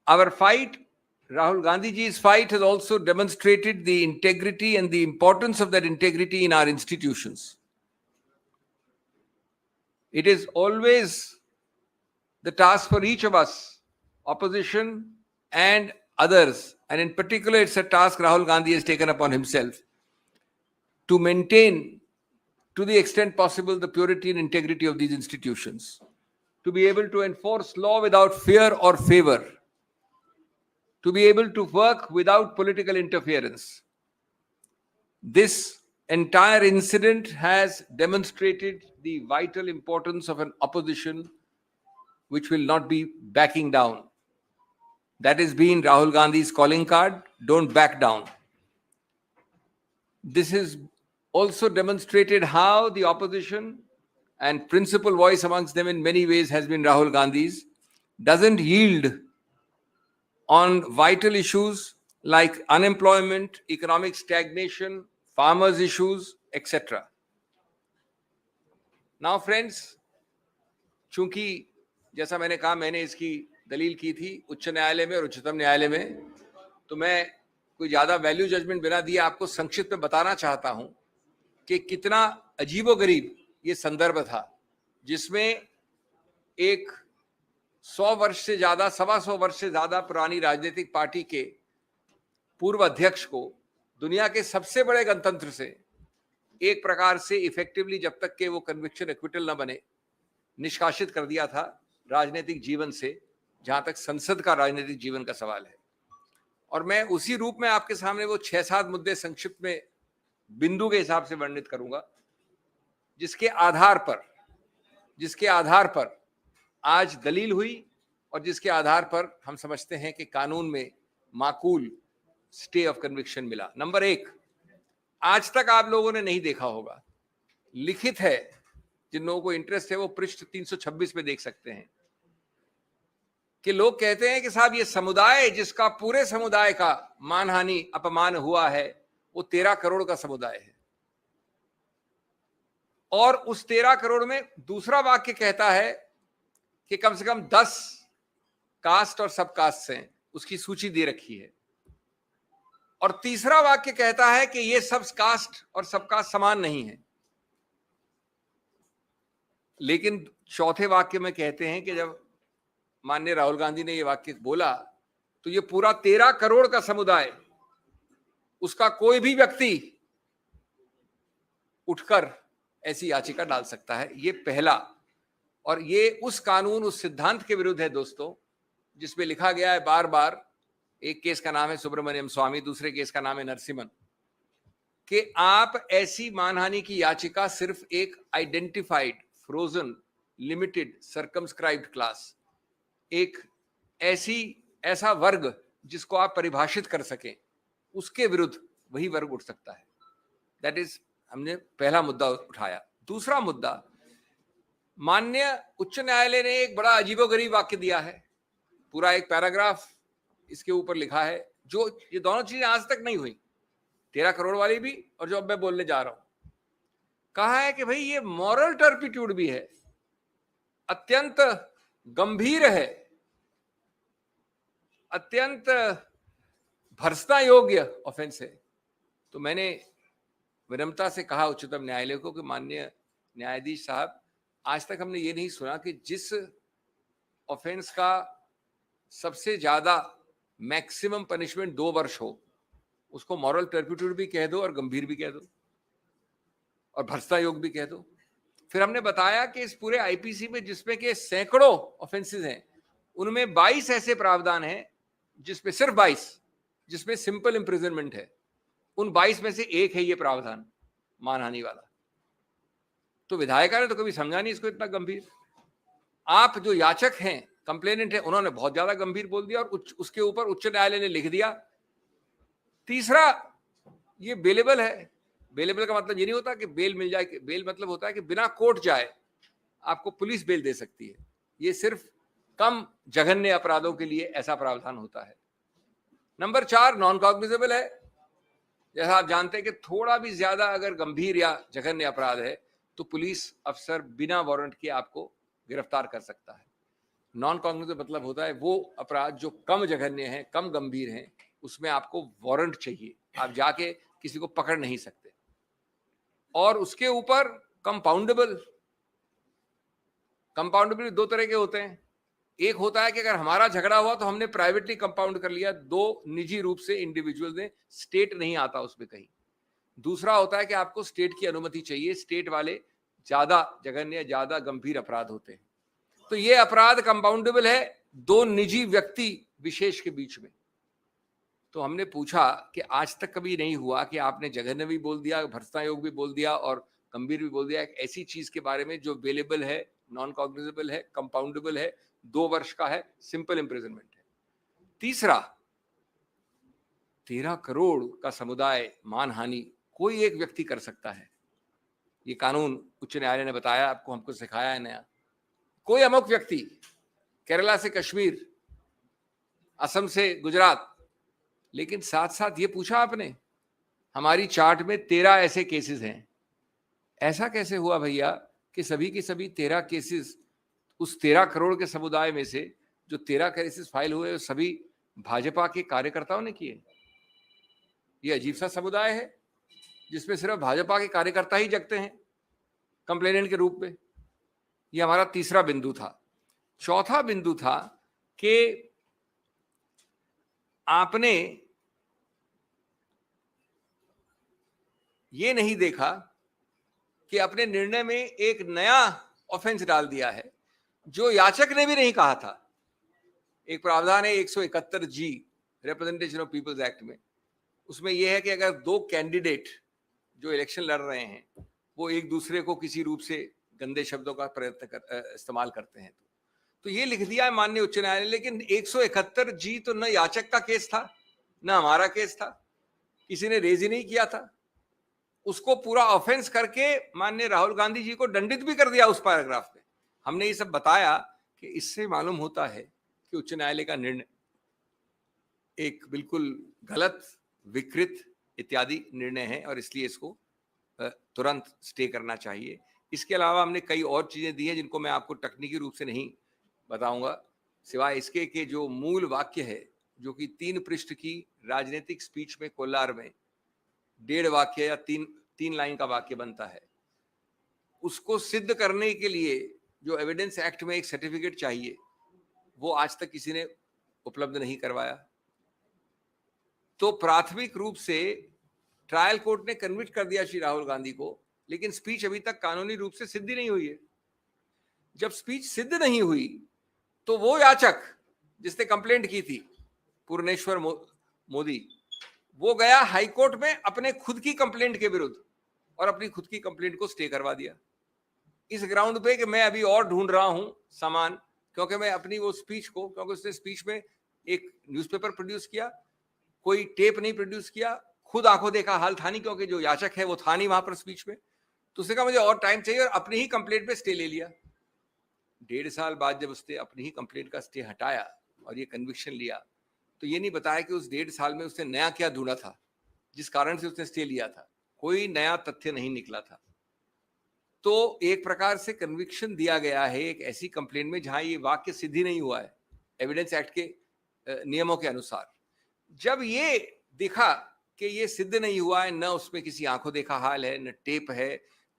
Our fight, Rahul Gandhi ji's fight, has also demonstrated the integrity and the importance of that integrity in our institutions. It is always the task for each of us, opposition and others, and in particular, it's a task Rahul Gandhi has taken upon himself to maintain, to the extent possible, the purity and integrity of these institutions, to be able to enforce law without fear or favor, to be able to work without political interference. This entire incident has demonstrated the vital importance of an opposition which will not be backing down. That has been Rahul Gandhi's calling card. Don't back down. This has also demonstrated how the opposition, and principal voice amongst them in many ways has been Rahul Gandhi's, doesn't yield on vital issues like unemployment, economic stagnation, farmers' issues, etc. Now, friends, चूंकि जैसा मैंने कहा, मैंने इसकी दलील की थी उच्च न्यायालय में और उच्चतम न्यायालय में, तो मैं कोई ज्यादा वैल्यू जजमेंट बिना दिए आपको संक्षिप्त में बताना चाहता हूं कि कितना अजीबोगरीब ये संदर्भ था, जिसमें एक 100 वर्ष से ज्यादा, 125 वर्ष से ज्यादा पुरानी राजनीतिक पार्टी के पूर्व अध्यक्ष को दुनिया के सबसे बड़े गणतंत्र से एक प्रकार से इफेक्टिवली, जब तक के वो कन्विक्शन एक्विटल न बने, निष्कासित कर दिया था राजनीतिक जीवन से, जहां तक संसद का राजनीतिक जीवन का सवाल है। और मैं उसी रूप में आपके सामने वो 6-7 मुद्दे संक्षिप्त में बिंदु के हिसाब से वर्णित करूंगा, जिसके आधार पर आज दलील हुई और जिसके आधार पर हम समझते हैं कि कानून में माकूल स्टे ऑफ कन्विक्शन मिला। नंबर 1, आज तक आप लोगों ने नहीं देखा होगा, लिखित है, जिन लोगों को इंटरेस्ट है वो पृष्ठ 326 में देख सकते हैं, कि लोग कहते हैं कि साहब ये समुदाय जिसका पूरे समुदाय का मानहानि अपमान हुआ है वो 13 करोड़ का समुदाय है, और उस 13 करोड़ में दूसरा वाक्य कहता है कि कम से कम 10 कास्ट और सब कास्ट हैं, उसकी सूची दे रखी है, और तीसरा वाक्य कहता है कि ये सब कास्ट और सब कास्ट समान नहीं है। लेकिन चौथे वाक्य में कहते हैं कि जब माननीय राहुल गांधी ने ये वाक्य बोला तो ये पूरा 13 करोड़ का समुदाय, उसका कोई भी व्यक्ति उठकर ऐसी याचिका डाल सकता है। ये पहला, और ये उस कानून, उस सिद्धांत के विरुद्ध है दोस्तों, जिसमें लिखा गया है बार बार, एक केस का नाम है सुब्रमण्यम स्वामी, दूसरे केस का नाम है नरसिम्हन, कि आप ऐसी मानहानि की याचिका सिर्फ एक identified, frozen, limited, circumscribed class, एक ऐसा वर्ग जिसको आप परिभाषित कर सकें, उसके विरुद्ध वही वर्ग उठ सकता है। दैट इज, हमने पहला मुद्दा उठाया। दूसरा मुद्दा, माननीय उच्च न्यायालय ने एक बड़ा अजीबोगरीब वाक्य दिया है, पूरा एक पैराग्राफ इसके ऊपर लिखा है, जो ये दोनों चीजें आज तक नहीं हुई, 13 करोड़ वाली भी और जो अब मैं बोलने जा रहा हूं। कहा है कि भाई ये मॉरल टर्पिट्यूड भी है, अत्यंत गंभीर है, अत्यंत भर्त्सना योग्य ऑफेंस है। तो मैंने विनम्रता से कहा उच्चतम न्यायालय को कि माननीय न्यायाधीश साहब, आज तक हमने ये नहीं सुना कि जिस ऑफेंस का सबसे ज्यादा मैक्सिमम पनिशमेंट 2 वर्ष हो, उसको मॉरल टर्पिट्यूड भी कह दो और गंभीर भी कह दो और भर्त्सना योग्य भी कह दो। फिर हमने बताया कि इस पूरे आईपीसी में जिसमें के सैकड़ों ऑफेंसेस हैं, उनमें 22 ऐसे प्रावधान हैं जिसमें सिर्फ 22 जिसमें सिंपल इम्प्रिजनमेंट है। उन 22 में से एक है ये प्रावधान मानहानि वाला। तो विधायिका ने तो कभी समझा नहीं इसको इतना गंभीर। आप जो याचक हैं, कंप्लेनेंट है, उन्होंने बहुत ज्यादा गंभीर बोल दिया और उसके ऊपर उच्च न्यायालय ने लिख दिया। तीसरा, ये बेलेबल है। बेलेबल का मतलब ये नहीं होता कि बेल मिल जाए, बेल मतलब होता है कि बिना कोर्ट जाए आपको पुलिस बेल दे सकती है। ये सिर्फ कम जघन्य अपराधों के लिए ऐसा प्रावधान होता है। नंबर 4, नॉन कॉग्निजेबल है। जैसा आप जानते हैं कि थोड़ा भी ज्यादा अगर गंभीर या जघन्य अपराध है तो पुलिस अफसर बिना वारंट के आपको गिरफ्तार कर सकता है। नॉन कॉग्निजेबल मतलब होता है वो अपराध जो कम जघन्य है, कम गंभीर है, उसमें आपको वारंट चाहिए, आप जाके किसी को पकड़ नहीं सकते। और उसके ऊपर कंपाउंडेबल 2 तरह के होते हैं। एक होता है कि अगर हमारा झगड़ा हुआ तो हमने प्राइवेटली कंपाउंड कर लिया, 2 निजी रूप से इंडिविजुअल ने, स्टेट नहीं आता उसमें कहीं। दूसरा होता है कि आपको स्टेट की अनुमति चाहिए, स्टेट वाले ज्यादा जघन्य, ज्यादा गंभीर अपराध होते हैं। तो ये अपराध कंपाउंडेबल है 2 निजी व्यक्ति विशेष के बीच में। तो हमने पूछा कि आज तक कभी नहीं हुआ कि आपने जघन्य भी बोल दिया, भर्त्सना योग्य भी बोल दिया और गंभीर भी बोल दिया, एक ऐसी चीज के बारे में जो बेलेबल है, नॉन कॉग्निजेबल है, कंपाउंडेबल है, 2 वर्ष का है, सिंपल इम्प्रिजनमेंट है। तीसरा, 13 करोड़ का समुदाय मानहानि कोई एक व्यक्ति कर सकता है। ये कानून उच्च न्यायालय ने बताया, आपको, हमको सिखाया है नया। कोई अमुक व्यक्ति, केरला से कश्मीर, असम से गुजरात, लेकिन साथ साथ ये पूछा आपने, हमारी चार्ट में 13 ऐसे केसेस हैं। ऐसा कैसे हुआ भैया कि सभी के सभी 13 केसेस उस 13 करोड़ के समुदाय में से जो 13 केसेस फाइल हुए सभी भाजपा के कार्यकर्ताओं ने किए? ये अजीब सा समुदाय है जिसमें सिर्फ भाजपा के कार्यकर्ता ही जगते हैं कंप्लेनेंट के रूप में। ये हमारा तीसरा बिंदु था। चौथा बिंदु था कि आपने ये नहीं देखा कि अपने निर्णय में एक नया ऑफेंस डाल दिया है जो याचक ने भी नहीं कहा था। एक प्रावधान है 171G representation of peoples act में, उसमें यह है कि अगर 2 कैंडिडेट जो इलेक्शन लड़ रहे हैं वो एक दूसरे को किसी रूप से गंदे शब्दों का इस्तेमाल करते हैं तो ये लिख दिया है माननीय उच्च न्यायालय। लेकिन 171G तो न याचक का केस था न हमारा केस था, किसी ने रेज ही नहीं किया था। उसको पूरा ऑफेंस करके माननीय राहुल गांधी जी को दंडित भी कर दिया उस पैराग्राफ में। हमने ये सब बताया कि इससे मालूम होता है कि उच्च न्यायालय का निर्णय एक बिल्कुल गलत, विकृत इत्यादि निर्णय है और इसलिए इसको तुरंत स्टे करना चाहिए। इसके अलावा हमने कई और चीजें दी हैं जिनको मैं आपको तकनीकी रूप से नहीं बताऊंगा, सिवाय इसके कि जो मूल वाक्य है जो कि 3 पृष्ठ की राजनीतिक स्पीच में कोलार में 1.5 वाक्य या 3 लाइन का वाक्य बनता है, उसको सिद्ध करने के लिए जो एविडेंस एक्ट में एक सर्टिफिकेट चाहिए वो आज तक किसी ने उपलब्ध नहीं करवाया। तो प्राथमिक रूप से ट्रायल कोर्ट ने कन्विक्ट कर दिया श्री राहुल गांधी को, लेकिन स्पीच अभी तक कानूनी रूप से सिद्ध नहीं हुई है। जब स्पीच सिद्ध नहीं हुई तो वो याचक जिसने कंप्लेंट की थी, पुरनेश्वर मोदी, वो गया हाई कोर्ट में अपने खुद की कंप्लेंट के विरुद्ध और अपनी खुद की कंप्लेंट को स्टे करवा दिया इस ग्राउंड पे कि मैं अभी और ढूंढ रहा हूं सामान, क्योंकि मैं अपनी वो स्पीच को, क्योंकि उसने स्पीच में एक न्यूज़पेपर प्रोड्यूस किया, कोई टेप नहीं प्रोड्यूस किया, खुद आंखों देखा हाल था नहीं, क्योंकि जो याचक है वो था नहीं वहां पर स्पीच में, तो उसने कहा मुझे और टाइम चाहिए और अपनी ही कंप्लेंट पे स्टे ले लिया। 1.5 साल बाद जब उसने अपनी ही कंप्लेंट का स्टे हटाया और ये कन्विक्शन लिया, तो ये नहीं बताया कि उस 1.5 साल में उसने नया क्या ढूंढा था जिस कारण से उसने स्टे लिया था। कोई नया तथ्य नहीं निकला था। तो एक प्रकार से कन्विक्शन दिया गया है एक ऐसी कंप्लेंट में जहां ये वाक्य सिद्ध ही नहीं हुआ है एविडेंस एक्ट के नियमों के अनुसार। जब ये देखा कि ये सिद्ध नहीं हुआ है, न उसमें किसी आंखों देखा हाल है, न टेप है,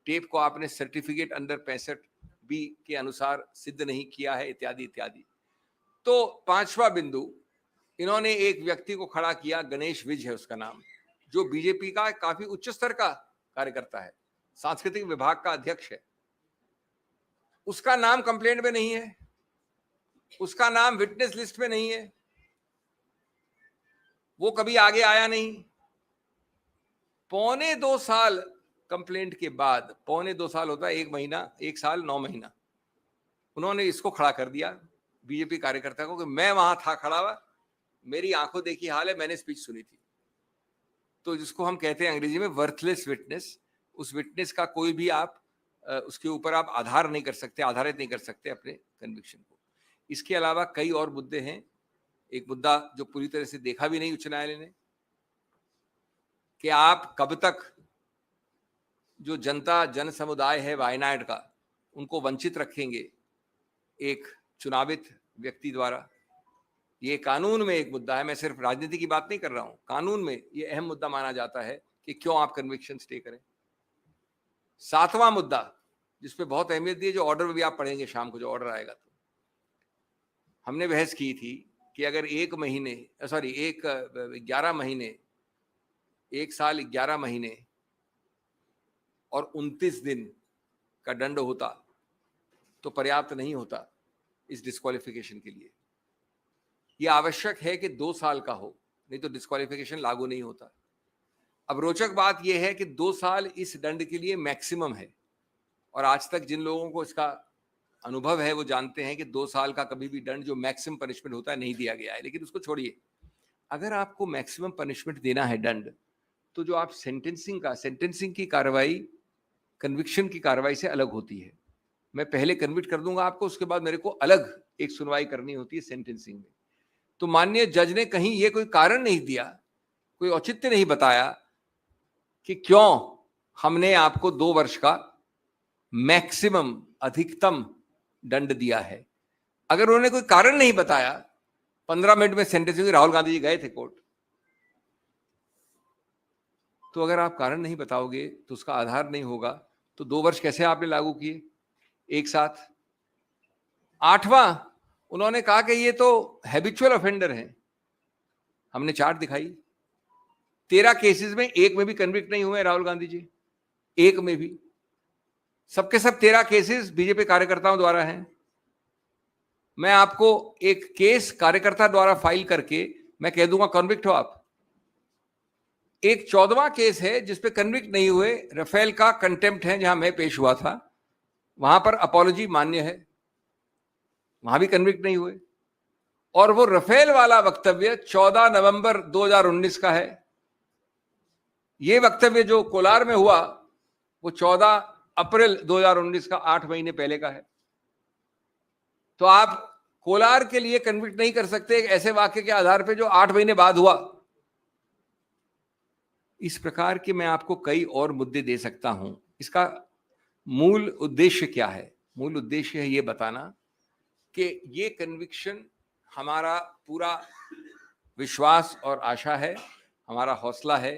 टेप को आपने सर्टिफिकेट अंडर 65B के अनुसार सिद्ध नहीं किया है, इत्यादि इत्यादि। तो पांचवा बिंदु, इन्होंने एक व्यक्ति को खड़ा किया, गणेश विज है उसका नाम, जो बीजेपी का काफी उच्च स्तर का कार्यकर्ता है, सांस्कृतिक विभाग का अध्यक्ष है। उसका नाम कंप्लेंट में नहीं है, उसका नाम विटनेस लिस्ट में नहीं है, वो कभी आगे आया नहीं। 1.25 साल कंप्लेंट के बाद, 1.25 साल होता है 1 महीना, 1 साल 9 महीना, उन्होंने इसको खड़ा कर दिया बीजेपी कार्यकर्ता को कि मैं वहां था खड़ा हुआ, मेरी आंखों देखी हाल है, मैंने स्पीच सुनी थी। तो जिसको हम कहते हैं अंग्रेजी में वर्थलेस विटनेस, उस विटनेस का कोई भी आप उसके ऊपर आप आधार नहीं कर सकते, आधारित नहीं कर सकते अपने कन्विक्शन को। इसके अलावा कई और मुद्दे हैं। एक मुद्दा जो पूरी तरह से देखा भी नहीं उच्च न्यायालय ने, कि आप कब तक जो जनता जन समुदाय है वायनाड का, उनको वंचित रखेंगे एक चुनावित व्यक्ति द्वारा। ये कानून में एक मुद्दा है, मैं सिर्फ राजनीति की बात नहीं कर रहा हूं, कानून में ये अहम मुद्दा माना जाता है कि क्यों आप कन्विक्शन स्टे करें। 7वां मुद्दा जिसपे बहुत अहमियत दी है, जो ऑर्डर में भी आप पढ़ेंगे शाम को, जो ऑर्डर आएगा, तो हमने बहस की थी कि अगर 11 महीने, 1 साल 11 महीने और 29 दिन का दंड होता तो पर्याप्त नहीं होता इस डिस्क्वालिफिकेशन के लिए। यह आवश्यक है कि 2 साल का हो, नहीं तो डिस्क्वालिफिकेशन लागू नहीं होता। अब रोचक बात यह है कि 2 साल इस दंड के लिए मैक्सिमम है, और आज तक जिन लोगों को इसका अनुभव है वो जानते हैं कि 2 साल का कभी भी दंड जो मैक्सिमम पनिशमेंट होता है नहीं दिया गया है। लेकिन उसको छोड़िए, अगर आपको मैक्सिमम पनिशमेंट देना है दंड, तो जो आप सेंटेंसिंग की कार्रवाई कन्विक्शन की कार्रवाई से अलग होती है। मैं पहले कन्विक्ट कर दूंगा आपको, उसके बाद मेरे को अलग एक सुनवाई करनी होती है सेंटेंसिंग में। तो माननीय जज ने कहीं ये कोई कारण नहीं दिया, कोई औचित्य नहीं बताया कि क्यों हमने आपको 2 वर्ष का मैक्सिमम अधिकतम दंड दिया है। अगर उन्होंने कोई कारण नहीं बताया, 15 मिनट में सेंटेंसिंग, राहुल गांधी जी गए थे कोर्ट, तो अगर आप कारण नहीं बताओगे तो उसका आधार नहीं होगा, तो 2 वर्ष कैसे आपने लागू किए एक साथ। 8वां, उन्होंने कहा कि ये तो हैबिचुअल ऑफेंडर हैं। हमने चार्ट दिखाई, 13 केसेस में एक में भी कन्विक्ट नहीं हुए राहुल गांधी जी, एक में भी। सबके सब 13 केसेस बीजेपी कार्यकर्ताओं द्वारा हैं। मैं आपको एक केस कार्यकर्ता द्वारा फाइल करके मैं कह दूंगा कन्विक्ट हो आप। एक 14वां केस है जिसपे कन्विक्ट नहीं हुए, राफेल का कंटेम्प्ट है, जहां मैं पेश हुआ था, वहां पर अपॉलॉजी मान्य है, वहां भी कन्विक्ट नहीं हुए। और वो राफेल वाला वक्तव्य 14 नवंबर 2019 का है। ये वक्तव्य जो कोलार में हुआ वो 14 अप्रैल 2019 का, 8 महीने पहले का है। तो आप कोलार के लिए कन्विक्ट नहीं कर सकते एक ऐसे वाक्य के आधार पे जो 8 महीने बाद हुआ। इस प्रकार के मैं आपको कई और मुद्दे दे सकता हूं। इसका मूल उद्देश्य क्या है? मूल उद्देश्य है ये बताना कि ये कन्विक्शन हमारा पूरा विश्वास और आशा है, हमारा हौसला है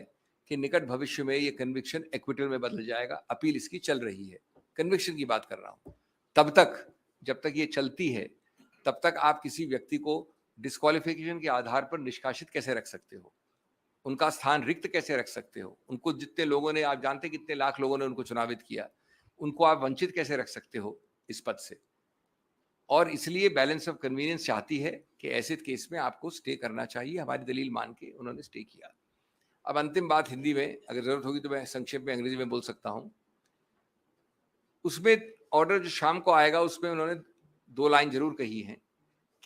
कि निकट भविष्य में ये कन्विक्शन एक्विटल में बदल जाएगा। अपील इसकी चल रही है, कन्विक्शन की बात कर रहा हूं। तब तक, जब तक ये चलती है, तब तक आप किसी व्यक्ति को डिस्क्वालिफिकेशन के आधार पर निष्कासित कैसे रख सकते हो, उनका स्थान रिक्त कैसे रख सकते हो, उनको जितने लोगों ने, आप जानते कितने लाख लोगों ने उनको चुनावित किया, उनको आप वंचित कैसे रख सकते हो इस पद से। और इसलिए बैलेंस ऑफ कन्वीनियंस चाहती है कि ऐसे केस में आपको स्टे करना चाहिए। हमारी दलील मान के उन्होंने स्टे किया। अब अंतिम बात हिंदी में, अगर जरूरत होगी तो मैं संक्षेप में अंग्रेजी में बोल सकता हूं। उसमें ऑर्डर जो शाम को आएगा उसमें उन्होंने 2 लाइन जरूर कही हैं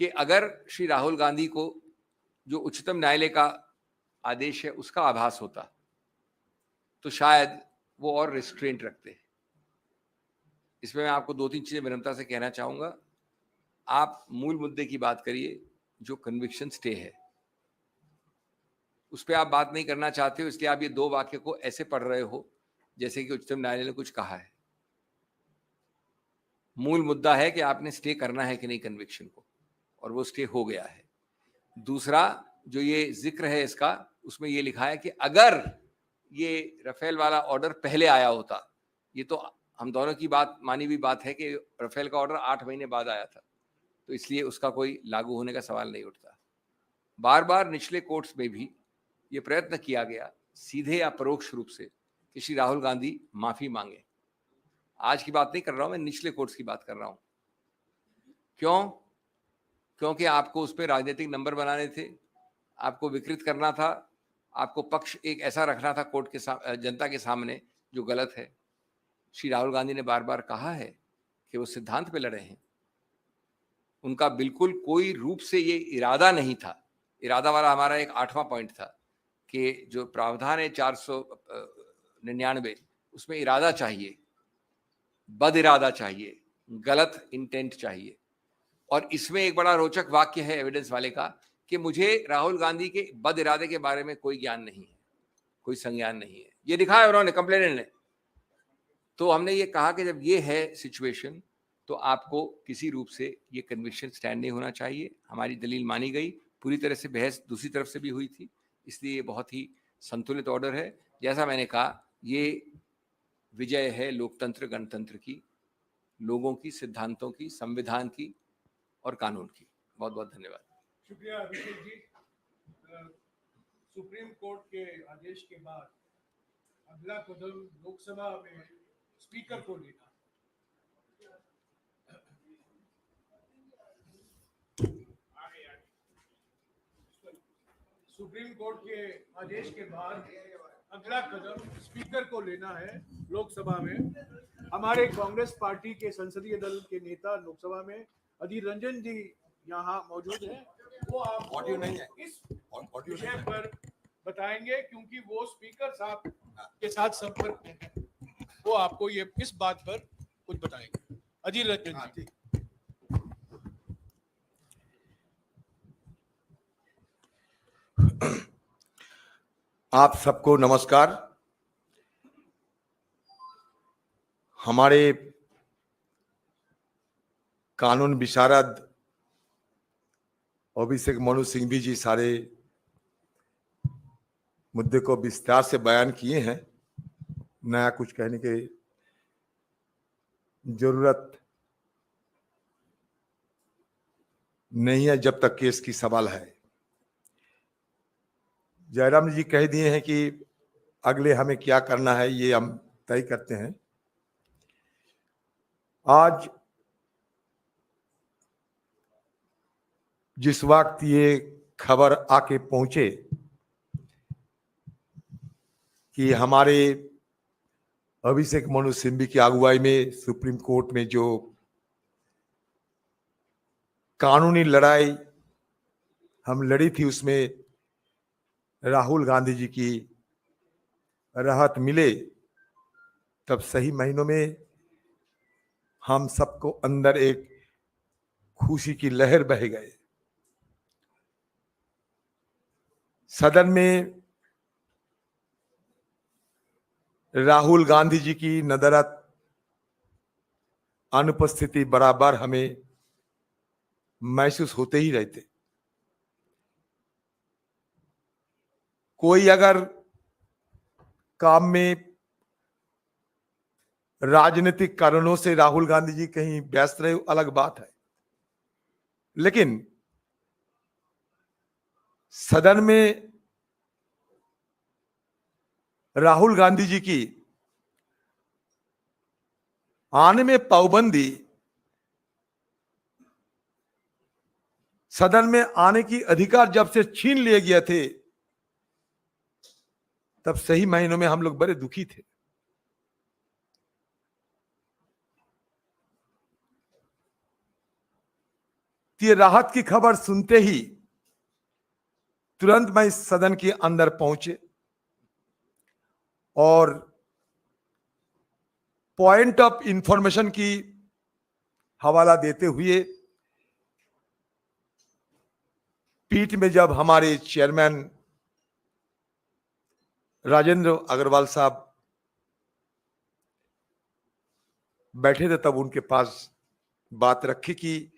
कि अगर श्री राहुल गांधी को जो उच्चतम न्यायालय का आदेश है उसका आभास होता तो शायद वो और रिस्ट्रेंट रखते। इसमें मैं आपको 2-3 चीजें विनम्रता से कहना चाहूंगा। आप मूल मुद्दे की बात करिए, जो कन्विक्शन स्टे है, उस पर आप बात नहीं करना चाहते हो, इसलिए आप ये 2 वाक्य को ऐसे पढ़ रहे हो जैसे कि उच्चतम न्यायालय ने कुछ कहा है। मूल मुद्दा है कि आपने स्टे करना है कि नहीं कन्विक्शन को, और वो स्टे हो गया है। दूसरा जो ये जिक्र है इसका, उसमें ये लिखा है कि अगर ये राफेल वाला ऑर्डर पहले आया होता, ये तो हम दोनों की बात मानी हुई बात है कि राफेल का ऑर्डर 8 महीने बाद आया था, तो इसलिए उसका कोई लागू होने का सवाल नहीं उठता। बार बार निचले कोर्ट्स में भी ये प्रयत्न किया गया, सीधे या परोक्ष रूप से, कि श्री राहुल गांधी माफी मांगे। आज की बात नहीं कर रहा हूं मैं, निचले कोर्ट्स की बात कर रहा हूं। क्यों? क्योंकि आपको उस पर राजनीतिक नंबर बनाने थे, आपको विकृत करना था, आपको पक्ष एक ऐसा रखना था कोर्ट के जनता के सामने जो गलत है। श्री राहुल गांधी ने बार बार कहा है कि वो सिद्धांत पे लड़े हैं। उनका बिल्कुल कोई रूप से ये इरादा नहीं था। इरादा वाला हमारा एक 8वां पॉइंट था कि जो प्रावधान है 499, उसमें इरादा चाहिए, बद इरादा चाहिए, गलत इंटेंट चाहिए। और इसमें एक बड़ा रोचक वाक्य है एविडेंस वाले का कि मुझे राहुल गांधी के बद इरादे के बारे में कोई ज्ञान नहीं है, कोई संज्ञान नहीं है। ये लिखा है उन्होंने, कंप्लेनेंट ने। तो हमने ये कहा कि जब ये है सिचुएशन, तो आपको किसी रूप से ये कन्विक्शन स्टैंड नहीं होना चाहिए। हमारी दलील मानी गई, पूरी तरह से बहस दूसरी तरफ से भी हुई थी, इसलिए ये बहुत ही संतुलित ऑर्डर है। जैसा मैंने कहा, ये विजय है लोकतंत्र गणतंत्र की, लोगों की, सिद्धांतों की, संविधान की और कानून की। बहुत बहुत धन्यवाद। शुक्रिया अभिषेक जी। सुप्रीम कोर्ट के आदेश के बाद अगला कदम लोकसभा में स्पीकर को लेना। सुप्रीम कोर्ट के आदेश के बाद अगला कदम स्पीकर को लेना है लोकसभा में। हमारे कांग्रेस पार्टी के संसदीय दल के नेता लोकसभा में अधीर रंजन जी यहाँ मौजूद हैं। वो आपको इस विषय पर बताएंगे, क्योंकि वो स्पीकर साहब के साथ संपर्क में हैं। वो आपको ये इस बात पर कुछ बताएंगे। अधीर रंजन जी। आप सबको नमस्कार। हमारे कानून विशारद अभिषेक मनु सिंघवी जी सारे मुद्दे को विस्तार से बयान किए हैं। नया कुछ कहने की जरूरत नहीं है जब तक केस की सवाल है। जयराम जी कह दिए हैं कि अगले हमें क्या करना है, ये हम तय करते हैं। आज जिस वक्त ये खबर आके पहुंचे कि हमारे अभिषेक मनु सिंघवी की अगुवाई में सुप्रीम कोर्ट में जो कानूनी लड़ाई हम लड़ी थी, उसमें राहुल गांधी जी की राहत मिले, तब सही महीनों में हम सबको अंदर एक खुशी की लहर बह गए। सदन में राहुल गांधी जी की नदारद अनुपस्थिति बराबर हमें महसूस होते ही रहते। कोई अगर काम में राजनीतिक कारणों से राहुल गांधी जी कहीं व्यस्त रहे, अलग बात है, लेकिन सदन में राहुल गांधी जी की आने में पाबंदी, सदन में आने की अधिकार जब से छीन लिए गए थे, तब सही महीनों में हम लोग बड़े दुखी थे। ये राहत की खबर सुनते ही तुरंत मैं इस सदन के अंदर पहुंचे और पॉइंट ऑफ इंफॉर्मेशन की हवाला देते हुए पीठ में जब हमारे चेयरमैन राजेंद्र अग्रवाल साहब बैठे थे, तब उनके पास बात रखी कि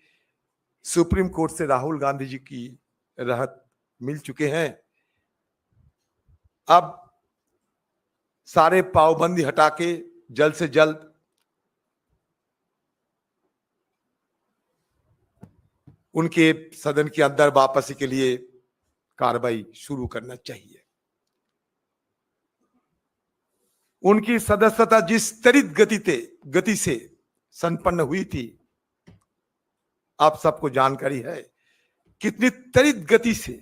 सुप्रीम कोर्ट से राहुल गांधी जी की राहत मिल चुके हैं, अब सारे पाबंदी हटा के जल्द से जल्द उनके सदन के अंदर वापसी के लिए कार्रवाई शुरू करना चाहिए। उनकी सदस्यता जिस त्वरित गति से संपन्न हुई थी, आप सबको जानकारी है कितनी त्वरित गति से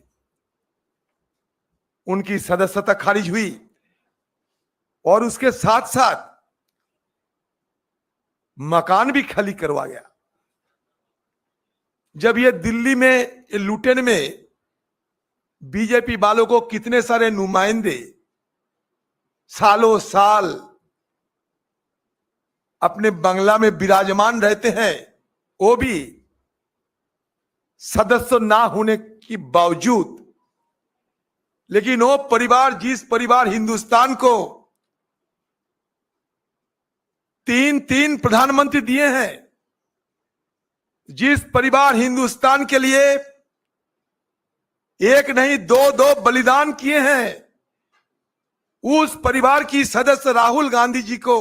उनकी सदस्यता खारिज हुई, और उसके साथ साथ मकान भी खाली करवा गया। जब ये दिल्ली में लुटेन में बीजेपी वालों को कितने सारे नुमाइंदे सालों साल अपने बंगला में विराजमान रहते हैं, वो भी सदस्य ना होने के बावजूद, लेकिन वो परिवार, जिस परिवार हिंदुस्तान को 3 प्रधानमंत्री दिए हैं, जिस परिवार हिंदुस्तान के लिए एक नहीं 2 बलिदान किए हैं, उस परिवार की सदस्य राहुल गांधी जी को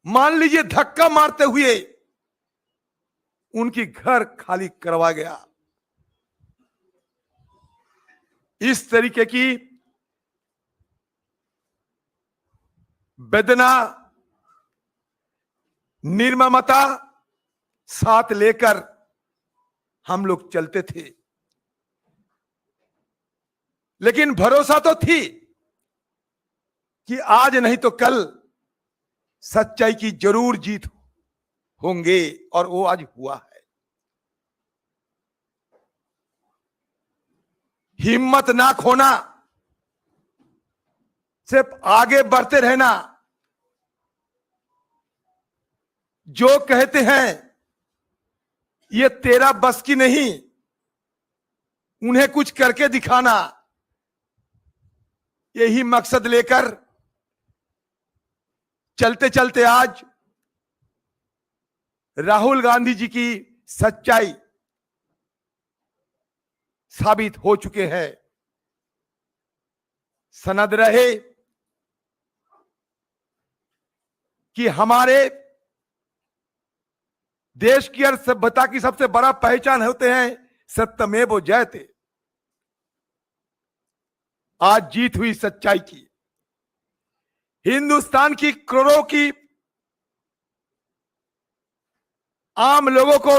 मान लीजिए धक्का मारते हुए उनकी घर खाली करवा गया। इस तरीके की वेदना, निर्ममता साथ लेकर हम लोग चलते थे, लेकिन भरोसा तो थी कि आज नहीं तो कल सच्चाई की जरूर जीत होंगे, और वो आज हुआ है। हिम्मत ना खोना, सिर्फ आगे बढ़ते रहना। जो कहते हैं ये तेरा बस की नहीं, उन्हें कुछ करके दिखाना, यही मकसद लेकर चलते चलते आज राहुल गांधी जी की सच्चाई साबित हो चुके हैं। सनद रहे कि हमारे देश की और सभ्यता की सबसे बड़ा पहचान होते हैं सत्यमेव जयते। आज जीत हुई सच्चाई की, हिंदुस्तान की करोड़ों की आम लोगों को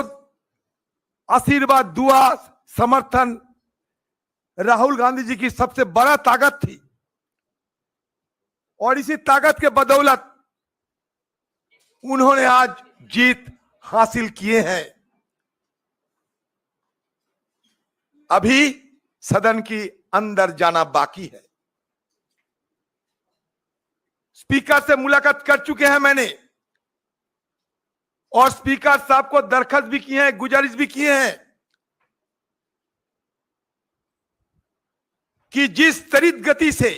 आशीर्वाद, दुआ, समर्थन राहुल गांधी जी की सबसे बड़ा ताकत थी, और इसी ताकत के बदौलत उन्होंने आज जीत हासिल किए हैं। अभी सदन की अंदर जाना बाकी है। स्पीकर से मुलाकात कर चुके हैं मैंने, और स्पीकर साहब को दरखास्त भी की है, गुजारिश भी की है कि जिस त्वरित गति से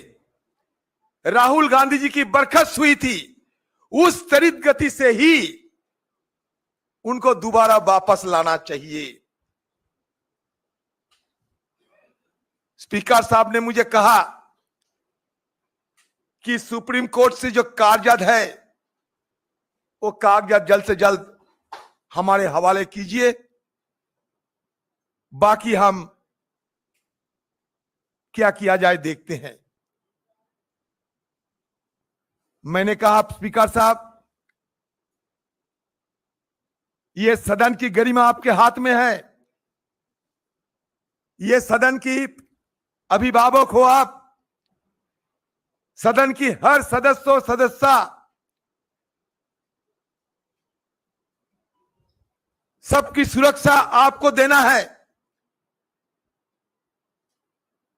राहुल गांधी जी की बर्खास्त हुई थी, उस त्वरित गति से ही उनको दोबारा वापस लाना चाहिए। स्पीकर साहब ने मुझे कहा कि सुप्रीम कोर्ट से जो कागजात है, वो कागजात जल्द से जल्द हमारे हवाले कीजिए, बाकी हम क्या किया जाए देखते हैं। मैंने कहा स्पीकर साहब, ये सदन की गरिमा आपके हाथ में है, ये सदन की अभिभावक हो आप, सदन की हर सदस्य सदस्या सबकी सुरक्षा आपको देना है।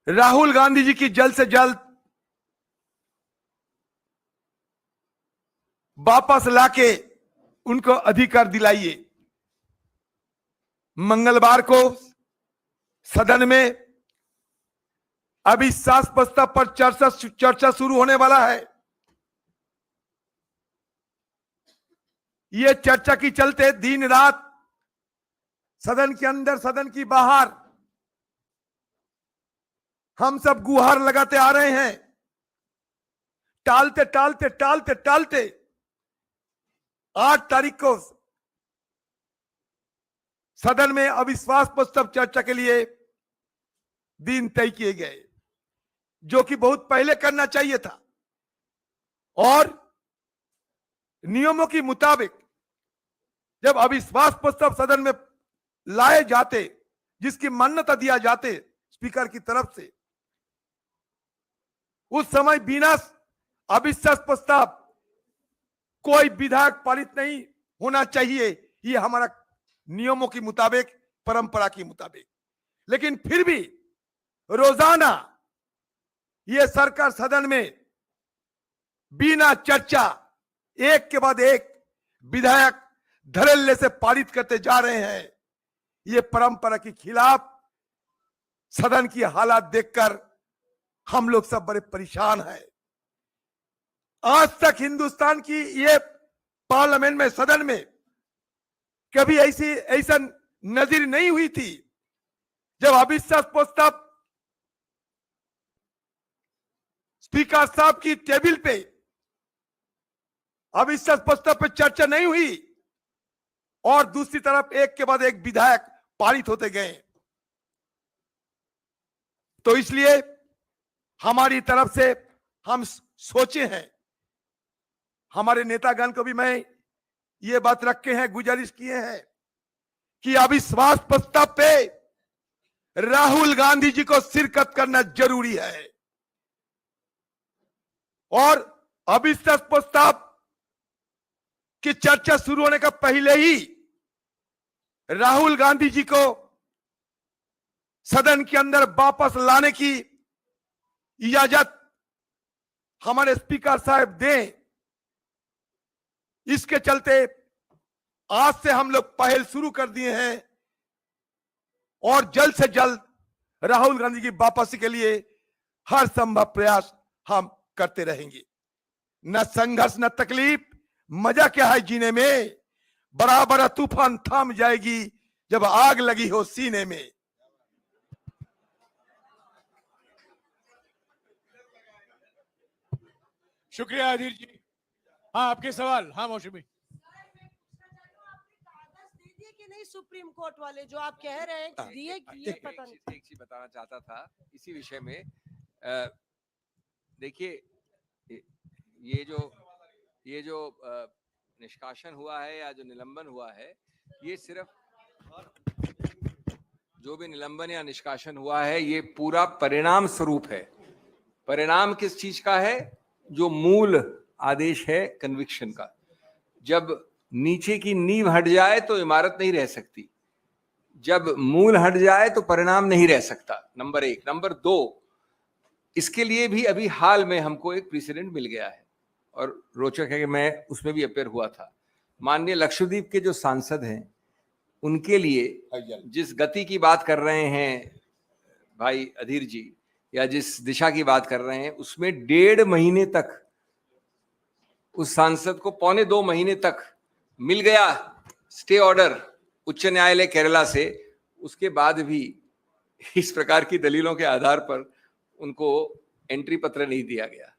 राहुल गांधी जी की जल्द से जल्द वापस लाके उनको अधिकार दिलाइए। मंगलवार को सदन में अविश्वास प्रस्ताव पर चर्चा शुरू होने वाला है। ये चर्चा की चलते दिन रात सदन के अंदर सदन की बाहर हम सब गुहार लगाते आ रहे हैं। टालते टालते टालते टालते 8 तारीख को सदन में अविश्वास प्रस्ताव चर्चा के लिए दिन तय किए गए, जो कि बहुत पहले करना चाहिए था। और नियमों के मुताबिक जब अविश्वास प्रस्ताव सदन में लाए जाते, जिसकी मान्यता दिया जाते स्पीकर की तरफ से, उस समय बिना अविश्वास प्रस्ताव कोई विधेयक पारित नहीं होना चाहिए। ये हमारा नियमों के मुताबिक, परंपरा के मुताबिक। लेकिन फिर भी रोजाना ये सरकार सदन में बिना चर्चा एक के बाद एक विधेयक धड़ल्ले से पारित करते जा रहे हैं। ये परंपरा के खिलाफ सदन की हालात देखकर हम लोग सब बड़े परेशान हैं। आज तक हिंदुस्तान की ये पार्लियामेंट में, सदन में कभी ऐसा नजीर नहीं हुई थी जब अविश्वास प्रस्ताव स्पीकर साहब की टेबल पे अविश्वास प्रस्ताव पे चर्चा नहीं हुई और दूसरी तरफ एक के बाद एक विधेयक पारित होते गए। तो इसलिए हमारी तरफ से हम सोचे हैं, हमारे नेतागण को भी मैं ये बात रखे हैं, गुजारिश किए हैं कि अविश्वास प्रस्ताव पे राहुल गांधी जी को शिरकत करना जरूरी है। और अविश्वास प्रस्ताव की चर्चा शुरू होने का पहले ही राहुल गांधी जी को सदन के अंदर वापस लाने की इजाजत हमारे स्पीकर साहब दें। इसके चलते आज से हम लोग पहल शुरू कर दिए हैं और जल्द से जल्द राहुल गांधी की वापसी के लिए हर संभव प्रयास हम करते रहेंगे। न संघर्ष न तकलीफ, मजा क्या है जीने में। बड़ा बड़ा तूफान थम जाएगी जब आग लगी हो सीने में। शुक्रिया अधीर जी। हाँ, आपके सवाल। हाँ मौसमी। नहीं, सुप्रीम कोर्ट वाले जो आप कह रहे हैं दिए, ये पता नहीं। एक चीज बताना चाहता था इसी विषय में। देखिए, ये जो निष्कासन हुआ है या जो निलंबन हुआ है, ये सिर्फ जो भी निलंबन या निष्कासन हुआ है, ये पूरा परिणाम स्वरूप है। परिणाम किस चीज का है? जो मूल आदेश है कन्विक्शन का। जब नीचे की नींव हट जाए तो इमारत नहीं रह सकती, जब मूल हट जाए तो परिणाम नहीं रह सकता। नंबर 1। नंबर 2, इसके लिए भी अभी हाल में हमको एक प्रेसिडेंट मिल गया है और रोचक है कि मैं उसमें भी अपेयर हुआ था। माननीय लक्षद्वीप के जो सांसद हैं, उनके लिए जिस गति की बात कर रहे हैं भाई अधीर जी, या जिस दिशा की बात कर रहे हैं, उसमें 1.5 महीने तक उस सांसद को, 1.25 महीने तक मिल गया स्टे ऑर्डर उच्च न्यायालय केरला से। उसके बाद भी इस प्रकार की दलीलों के आधार पर उनको एंट्री पत्र नहीं दिया गया।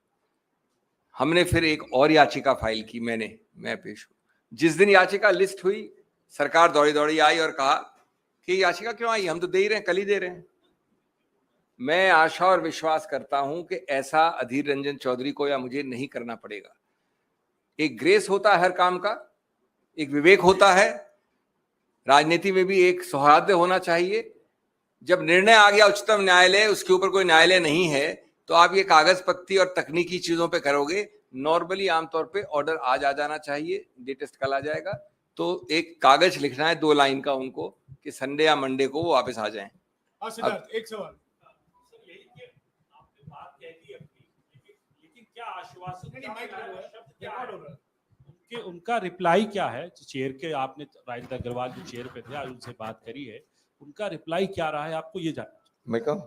हमने फिर एक और याचिका फाइल की, मैं पेश हूं। जिस दिन याचिका लिस्ट हुई, सरकार दौड़ी दौड़ी आई और कहा कि याचिका क्यों आई, हम तो दे ही रहे हैं, कल ही दे रहे हैं। मैं आशा और विश्वास करता हूं कि ऐसा अधीर रंजन चौधरी को या मुझे नहीं करना पड़ेगा। एक ग्रेस होता है हर काम का, एक विवेक होता है, राजनीति में भी एक सौहार्द होना चाहिए। जब निर्णय आ गया उच्चतम न्यायालय, उसके ऊपर कोई न्यायालय नहीं है, तो आप ये कागज पत्ती और तकनीकी चीजों पे करोगे। नॉर्मली आमतौर पे ऑर्डर आज आ जाना चाहिए, लेटेस्ट कल आ जाएगा। तो एक कागज लिखना है 2 लाइन का उनको कि संडे या मंडे को वो वापस आ जाएं। सिद्धार्थ, एक सवाल। क्या आश्वासन उनका रिप्लाई क्या है? चेयर के आपने राजेंद्र अग्रवाल जो चेयर पे थे आज उनसे बात करी है, उनका रिप्लाई क्या रहा है आपको ये जानना? मैं कहूँ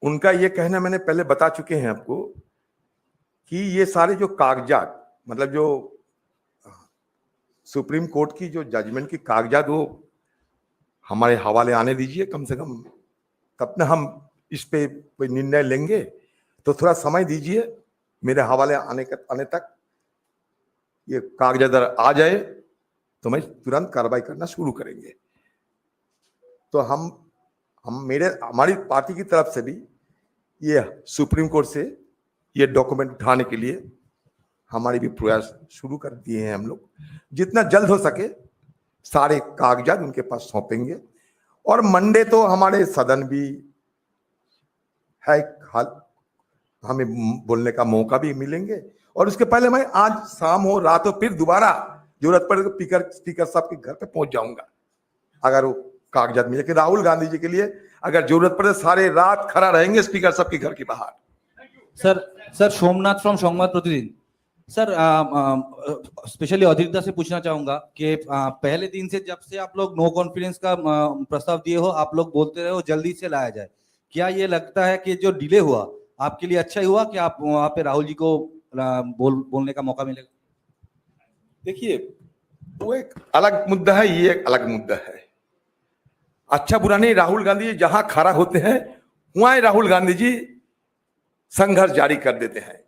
उनका ये कहना मैंने पहले बता चुके हैं आपको कि ये सारे जो कागजात मतलब जो सुप्रीम कोर्ट की जो जजमेंट की कागजात वो हमारे हवाले आने दीजिए कम से कम, तब ना हम इस पे कोई निर्णय लेंगे। तो थोड़ा समय दीजिए मेरे हवाले आने तक। ये कागजात आ जाए तो मैं तुरंत कार्रवाई करना शुरू करेंगे। तो हमारी पार्टी की तरफ से भी ये सुप्रीम कोर्ट से ये डॉक्यूमेंट उठाने के लिए हमारी भी प्रयास शुरू कर दिए हैं हम लोग। जितना जल्द हो सके सारे कागजात उनके पास सौंपेंगे। और मंडे तो हमारे सदन भी है, हमें बोलने का मौका भी मिलेंगे। और उसके पहले मैं आज शाम हो रात हो फिर दोबारा जरूरत पड़े तो स्पीकर साहब के घर पे पहुंच जाऊंगा अगर वो कागजात मिले। कि राहुल गांधी जी के लिए अगर जरूरत पड़े सारे रात खड़ा रहेंगे स्पीकर साहब के घर के बाहर। सर सोमनाथ फ्रॉम संवाद प्रतिदिन। सर स्पेशली अधिकता से पूछना चाहूंगा कि पहले दिन से जब से आप लोग नो कॉन्फिडेंस का प्रस्ताव दिए हो, आप लोग बोलते रहे हो जल्दी से लाया जाए। क्या ये लगता है कि जो डिले हुआ आपके लिए अच्छा ही हुआ कि आप वहां पे राहुल जी को बोलने का मौका मिलेगा? देखिए वो एक अलग मुद्दा है, ये एक अलग मुद्दा है। अच्छा बुरा नहीं, राहुल गांधी जी जहां खड़ा होते हैं वहां राहुल गांधी जी संघर्ष जारी कर देते हैं।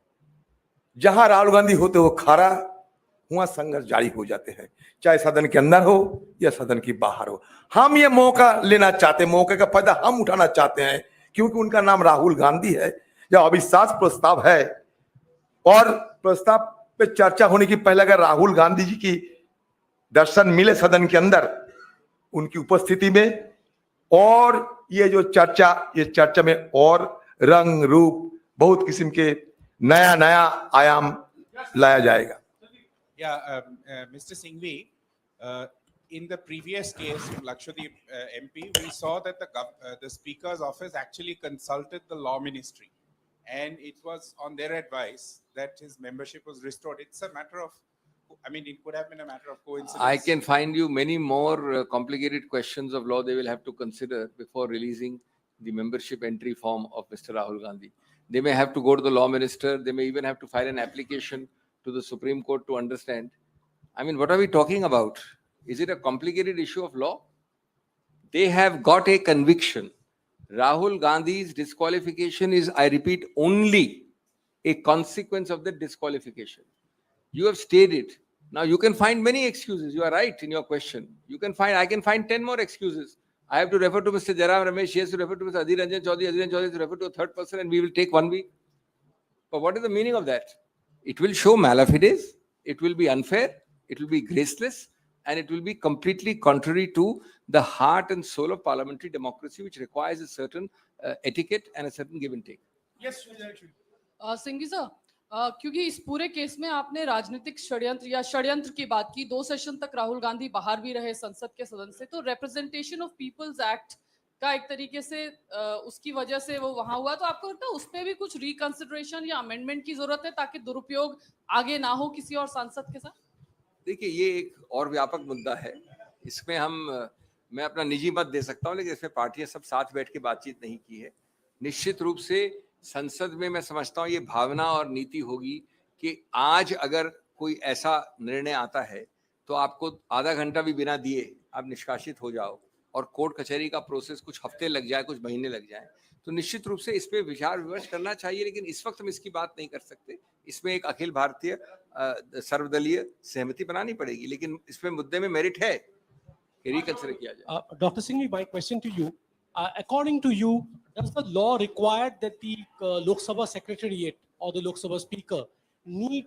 जहां राहुल गांधी होते हो खड़ा वहां संघर्ष जारी हो जाते हैं, चाहे सदन के अंदर हो या सदन के बाहर हो। हम ये मौका लेना चाहते हैं, मौके का फायदा हम उठाना चाहते हैं क्योंकि उनका नाम राहुल गांधी है। जब अविश्वास प्रस्ताव है और प्रस्ताव पे चर्चा होने की पहले अगर राहुल गांधी जी की दर्शन मिले सदन के अंदर उनकी उपस्थिति में, और ये जो चर्चा में और रंग रूप बहुत किस्म के नया आयाम लाया जाएगा। Mr. Singhvi, in the previous case, Lakshadweep MP, we saw that the Speaker's office actually consulted the Law Ministry, and it was on their advice that his membership was restored. It's a matter of, I mean, it could have been a matter of coincidence. I can find you many more complicated questions of law they will have to consider before releasing the membership entry form of Mr. Rahul Gandhi. They may have to go to the Law Minister. They may even have to file an application to the Supreme Court to understand. I mean, what are we talking about? Is it a complicated issue of law? They have got a conviction. Rahul Gandhi's disqualification is, I repeat, only a consequence of the disqualification. You have stated. Now, you can find many excuses. You are right in your question. I can find 10 more excuses. I have to refer to Mr. Jairam Ramesh. He has to refer to Mr. Adhir Ranjan Chaudhary. Adhir Ranjan Chaudhary has to refer to a third person, and we will take 1 week. But what is the meaning of that? It will show malafide. It will be unfair. It will be graceless. And it will be completely contrary to the heart and soul of parliamentary democracy, which requires a certain etiquette and a certain give and take. Yes, Singhvi sir, क्योंकि इस पूरे case में आपने राजनीतिक षड्यंत्र की बात की। 2 सेशन तक राहुल गांधी बाहर भी रहे संसद के सदन से, तो रिप्रेजेंटेशन ऑफ पीपल्स एक्ट का एक तरीके से उसकी वजह से वो वहां हुआ। तो आपको लगता है उस पर भी कुछ रिकंसिडरेशन या अमेंडमेंट की जरूरत है ताकि दुरुपयोग आगे ना हो किसी और सांसद के साथ? देखिए, ये एक और व्यापक मुद्दा है। इसमें मैं अपना निजी मत दे सकता हूँ, लेकिन इसमें पार्टियां सब साथ बैठ के बातचीत नहीं की है। निश्चित रूप से संसद में मैं समझता हूँ ये भावना और नीति होगी कि आज अगर कोई ऐसा निर्णय आता है तो आपको आधा घंटा भी बिना दिए आप निष्कासित हो जाओ और कोर्ट कचहरी का प्रोसेस कुछ हफ्ते लग जाए, कुछ महीने लग जाए, तो निश्चित रूप से इस पे विचार विमर्श करना चाहिए। लेकिन इस वक्त हम इसकी बात नहीं कर सकते। इसमें एक अखिल भारतीय सर्वदलीय सहमति बनानी पड़ेगी, लेकिन इसमें मुद्दे में मेरिट है कि रिकंसिडर किया जाए। Dr. Singhvi, my question to you, according to you, does the law require that the Lok Sabha Secretariat or the Lok Sabha Speaker need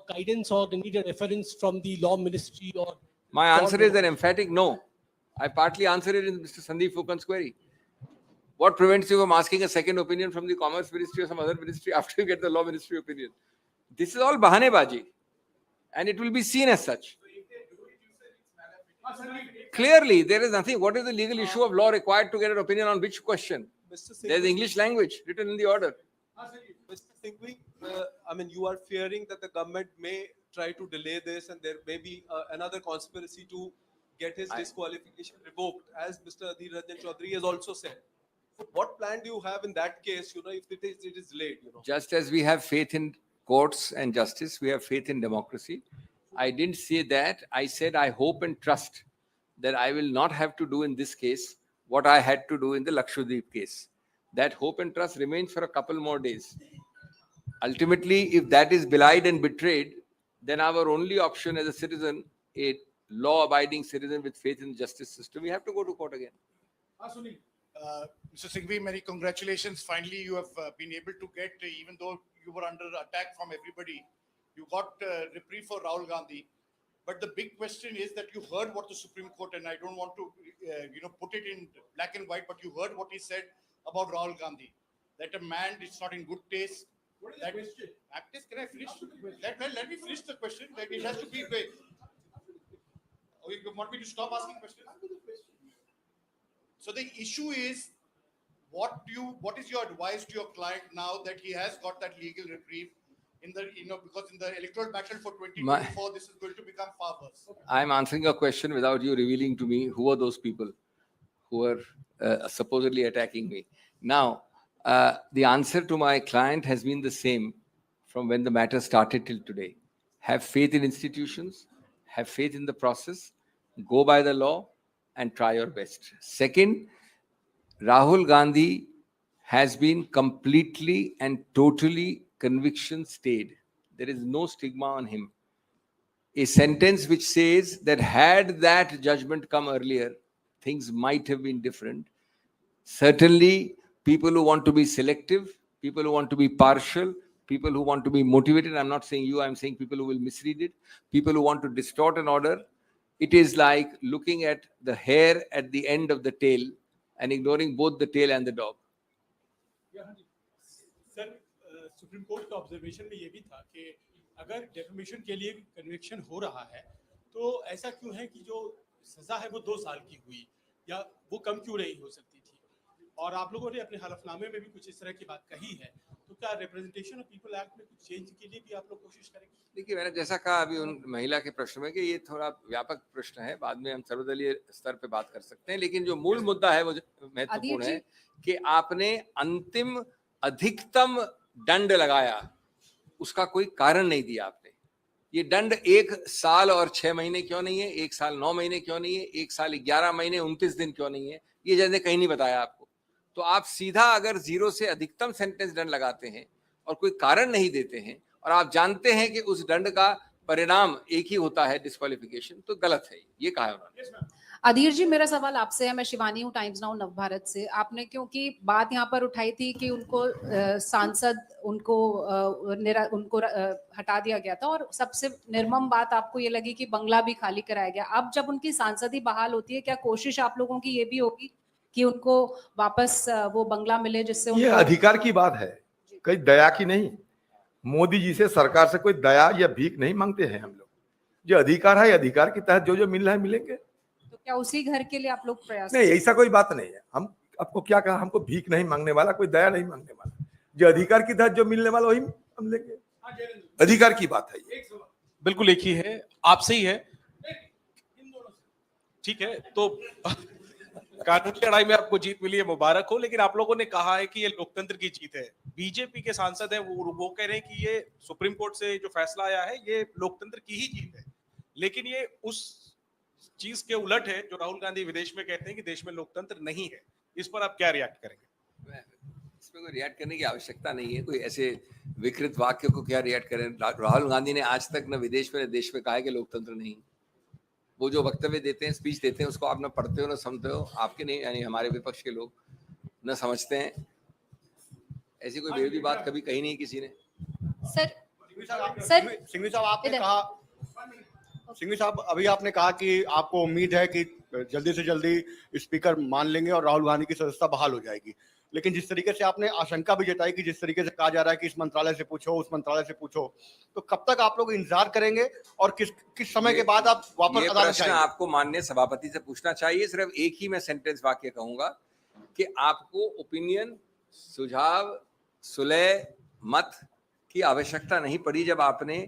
guidance or they need a reference from the Law Ministry? Or my answer is an emphatic no. I partly answered it in Mr. Sandeep Fukan's query. What prevents you from asking a second opinion from the Commerce Ministry or some other ministry after you get the Law Ministry opinion? This is all bahanebaji, and it will be seen as such. Clearly, there is nothing. What is the legal issue of law required to get an opinion on which question? Mr. Singhvi, There's English language written in the order. Mr. Singhvi, I mean, you are fearing that the government may try to delay this, and there may be another conspiracy to get his disqualification revoked, as Mr. Adhir Ranjan Chaudhary has also said. So what plan do you have in that case? You know, if it is delayed. You know, Just as we have faith in courts and justice, we have faith in democracy. I didn't say that. I said I hope and trust that I will not have to do in this case what I had to do in the Lakshadweep case. That hope and trust remains for a couple more days. Ultimately, if that is belied and betrayed, then our only option as a citizen, a law-abiding citizen with faith in the justice system, we have to go to court again. Mr. Singhvi, many congratulations. Finally, you have been able to get, even though you were under attack from everybody, you got reprieve for Rahul Gandhi. But the big question is that you heard what the Supreme Court, and I don't want to, put it in black and white, but you heard what he said about Rahul Gandhi, that a man is not in good taste. What is the question? Can I finish? Let me finish the question. Like, it has to be. Oh, you want me to stop asking questions? So the issue is, what is your advice to your client now that he has got that legal reprieve? Because in the electoral battle for 2024, this is going to become far worse. I'm answering a question without you revealing to me who are those people who are supposedly attacking me. Now, the answer to my client has been the same from when the matter started till today. Have faith in institutions, have faith in the process, go by the law, and try your best. Second, Rahul Gandhi has been completely and totally conviction stayed. There is no stigma on him. A sentence which says that had that judgment come earlier, things might have been different. Certainly, people who want to be selective, people who want to be partial, people who want to be motivated, I'm not saying you, I'm saying people who will misread it, people who want to distort an order. It is like looking at the hair at the end of the tail and ignoring both the tail and the dog. Sir, supreme court का observation में ये भी था कि अगर defamation के लिए conviction हो रहा है तो ऐसा क्यों है कि जो सजा है वो 2 साल की हुई, या वो कम क्यों नहीं हो सकती थी? और आप लोगों ने अपने हलफनामे में भी कुछ इस तरह की बात कही है, तो क्या रिप्रेजेंटेशन ऑफ पीपल एक्ट में कुछ चेंज के लिए भी आप लोग कोशिश करेंगे? देखिए, मैंने जैसा कहा अभी उन महिला के प्रश्न में कि ये थोड़ा व्यापक प्रश्न है, बाद में हम सर्वदलीय स्तर पे बात कर सकते हैं, लेकिन जो मूल मुद्दा है वो महत्वपूर्ण है कि आपने अंतिम अधिकतम दंड लगाया, उसका कोई कारण नहीं दिया आपने। ये दंड 1 साल और 6 महीने क्यों नहीं है, 1 साल 9 महीने क्यों नहीं है, 1 साल 11 महीने 29 दिन क्यों नहीं है, ये जज ने कहीं नहीं बताया आपको। तो आप सीधा अगर 0 से अधिकतम सेंटेंस दंड लगाते हैं और कोई कारण नहीं देते हैं और आप जानते हैं कि उस दंड का परिणाम एक ही होता है, डिस्क्वालिफिकेशन, तो गलत है। ये कहा है उन्होंने। अधीर जी, मेरा सवाल आपसे है। मैं शिवानी हूँ, टाइम्स नाउ नवभारत से। आपने क्योंकि बात यहाँ पर उठाई थी कि उनको सांसद उनको हटा दिया गया था और सबसे निर्मम बात आपको ये लगी कि बंगला भी खाली कराया गया। अब जब उनकी सांसदी बहाल होती है, क्या कोशिश आप लोगों की ये भी होगी कि उनको वापस वो बंगला मिले जिससे ये अधिकार की बात है, कोई दया की नहीं। मोदी जी से, सरकार से कोई दया या भीख नहीं मांगते हैं हम लोग। जो अधिकार है, अधिकार के तहत जो मिल रहा है मिलेंगे। तो क्या उसी घर के लिए आप लोग प्रयास नहीं, ऐसा कोई बात नहीं है। हम आपको क्या कहा, हमको भीख नहीं मांगने वाला, कोई दया नहीं मांगने वाला। जो अधिकार के तहत जो मिलने वाला वही हम लेंगे। अधिकार की बात है ये। बिल्कुल एक ही है, आपसे ही है, ठीक है। तो कानूनी लड़ाई में आपको जीत मिली है, मुबारक हो। लेकिन आप लोगों ने कहा है कि ये लोकतंत्र की जीत है। बीजेपी के सांसद हैं, वो कह रहे हैं कि ये सुप्रीम कोर्ट से जो फैसला आया है ये लोकतंत्र की ही जीत है। लेकिन ये उस चीज के उलट है जो राहुल गांधी विदेश में कहते हैं कि देश में लोकतंत्र नहीं है। इस पर आप क्या रिएक्ट करेंगे? इसमें कोई रिएक्ट करने की आवश्यकता नहीं है। कोई ऐसे विकृत वाक्य को क्या रिएक्ट करें? राहुल गांधी ने आज तक न विदेश में न देश में कहा है कि लोकतंत्र नहीं। वो जो वक्तव्य देते हैं, स्पीच देते हैं, उसको आप न पढ़ते हो न समझते हो। आपके नहीं, यानी हमारे विपक्ष के लोग न समझते हैं। ऐसी कोई बेवड़ी बात कभी कही नहीं किसी ने। सिंघवी साहब, आपने कहा, सिंघवी साहब अभी आपने कहा कि आपको उम्मीद है कि जल्दी से जल्दी स्पीकर मान लेंगे और राहुल गांधी की सदस्यता बहाल हो जाएगी। लेकिन जिस तरीके से आपने आशंका भी जताई कि जिस तरीके से कहा जा रहा है कि इस मंत्रालय से पूछो, उस मंत्रालय से पूछो, तो कब तक आप लोग इंतजार करेंगे और किस समय के बाद आप वापस अदालत जाएंगे? आपको माननीय सभापति से पूछना चाहिए। सिर्फ एक ही मैं सेंटेंस वाक्य कहूंगा कि आपको ओपिनियन, सुझाव, सुलह, मत की आवश्यकता नहीं पड़ी जब आपने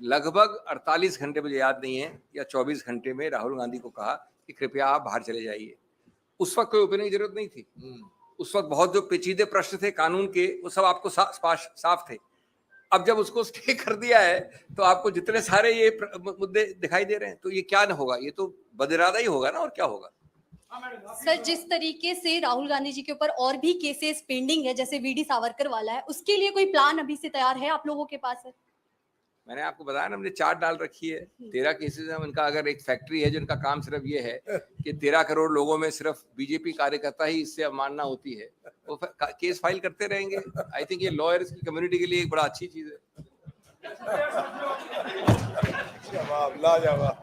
लगभग 48 घंटे, मुझे याद नहीं है, या 24 घंटे में राहुल गांधी को कहा कि कृपया आप बाहर चले जाइए। उस वक्त कोई ओपिनियन की जरूरत नहीं थी। उस वक्त बहुत जो पेचीदे प्रश्न थे कानून के, वो सब आपको साफ थे। अब जब उसको स्टे कर दिया है तो आपको जितने सारे ये मुद्दे दिखाई दे रहे हैं, तो ये क्या न होगा, ये तो बदइरादा ही होगा ना, और क्या होगा। सर, जिस तरीके से राहुल गांधी जी के ऊपर और भी केसेस पेंडिंग है, जैसे वीडी सावरकर वाला है, उसके लिए कोई प्लान अभी से तैयार है आप लोगों के पास? सर, मैंने आपको बताया ना, हमने चार्ट डाल रखी है। 13 केसेस है उनका। अगर एक फैक्ट्री है जिनका काम सिर्फ ये है कि 13 करोड़ लोगों में सिर्फ बीजेपी कार्यकर्ता ही इससे अवमानना होती है, वो केस फाइल करते रहेंगे। आई थिंक ये लॉयर्स की कम्युनिटी के लिए एक बड़ा अच्छी चीज है। जवाब, लाजवाब।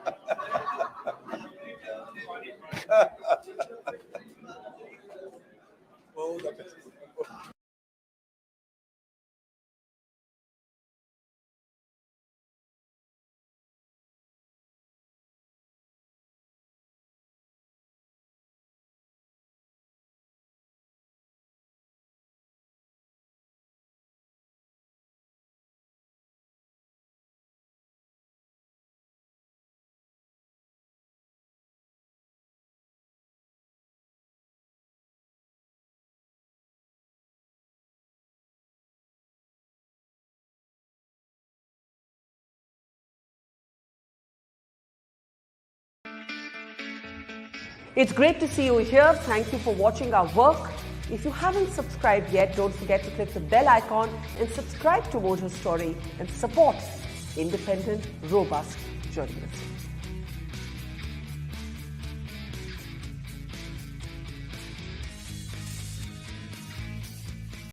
It's great to see you here. Thank you for watching our work. If you haven't subscribed yet, don't forget to click the bell icon and subscribe to Mojo Story and support independent, robust journalism.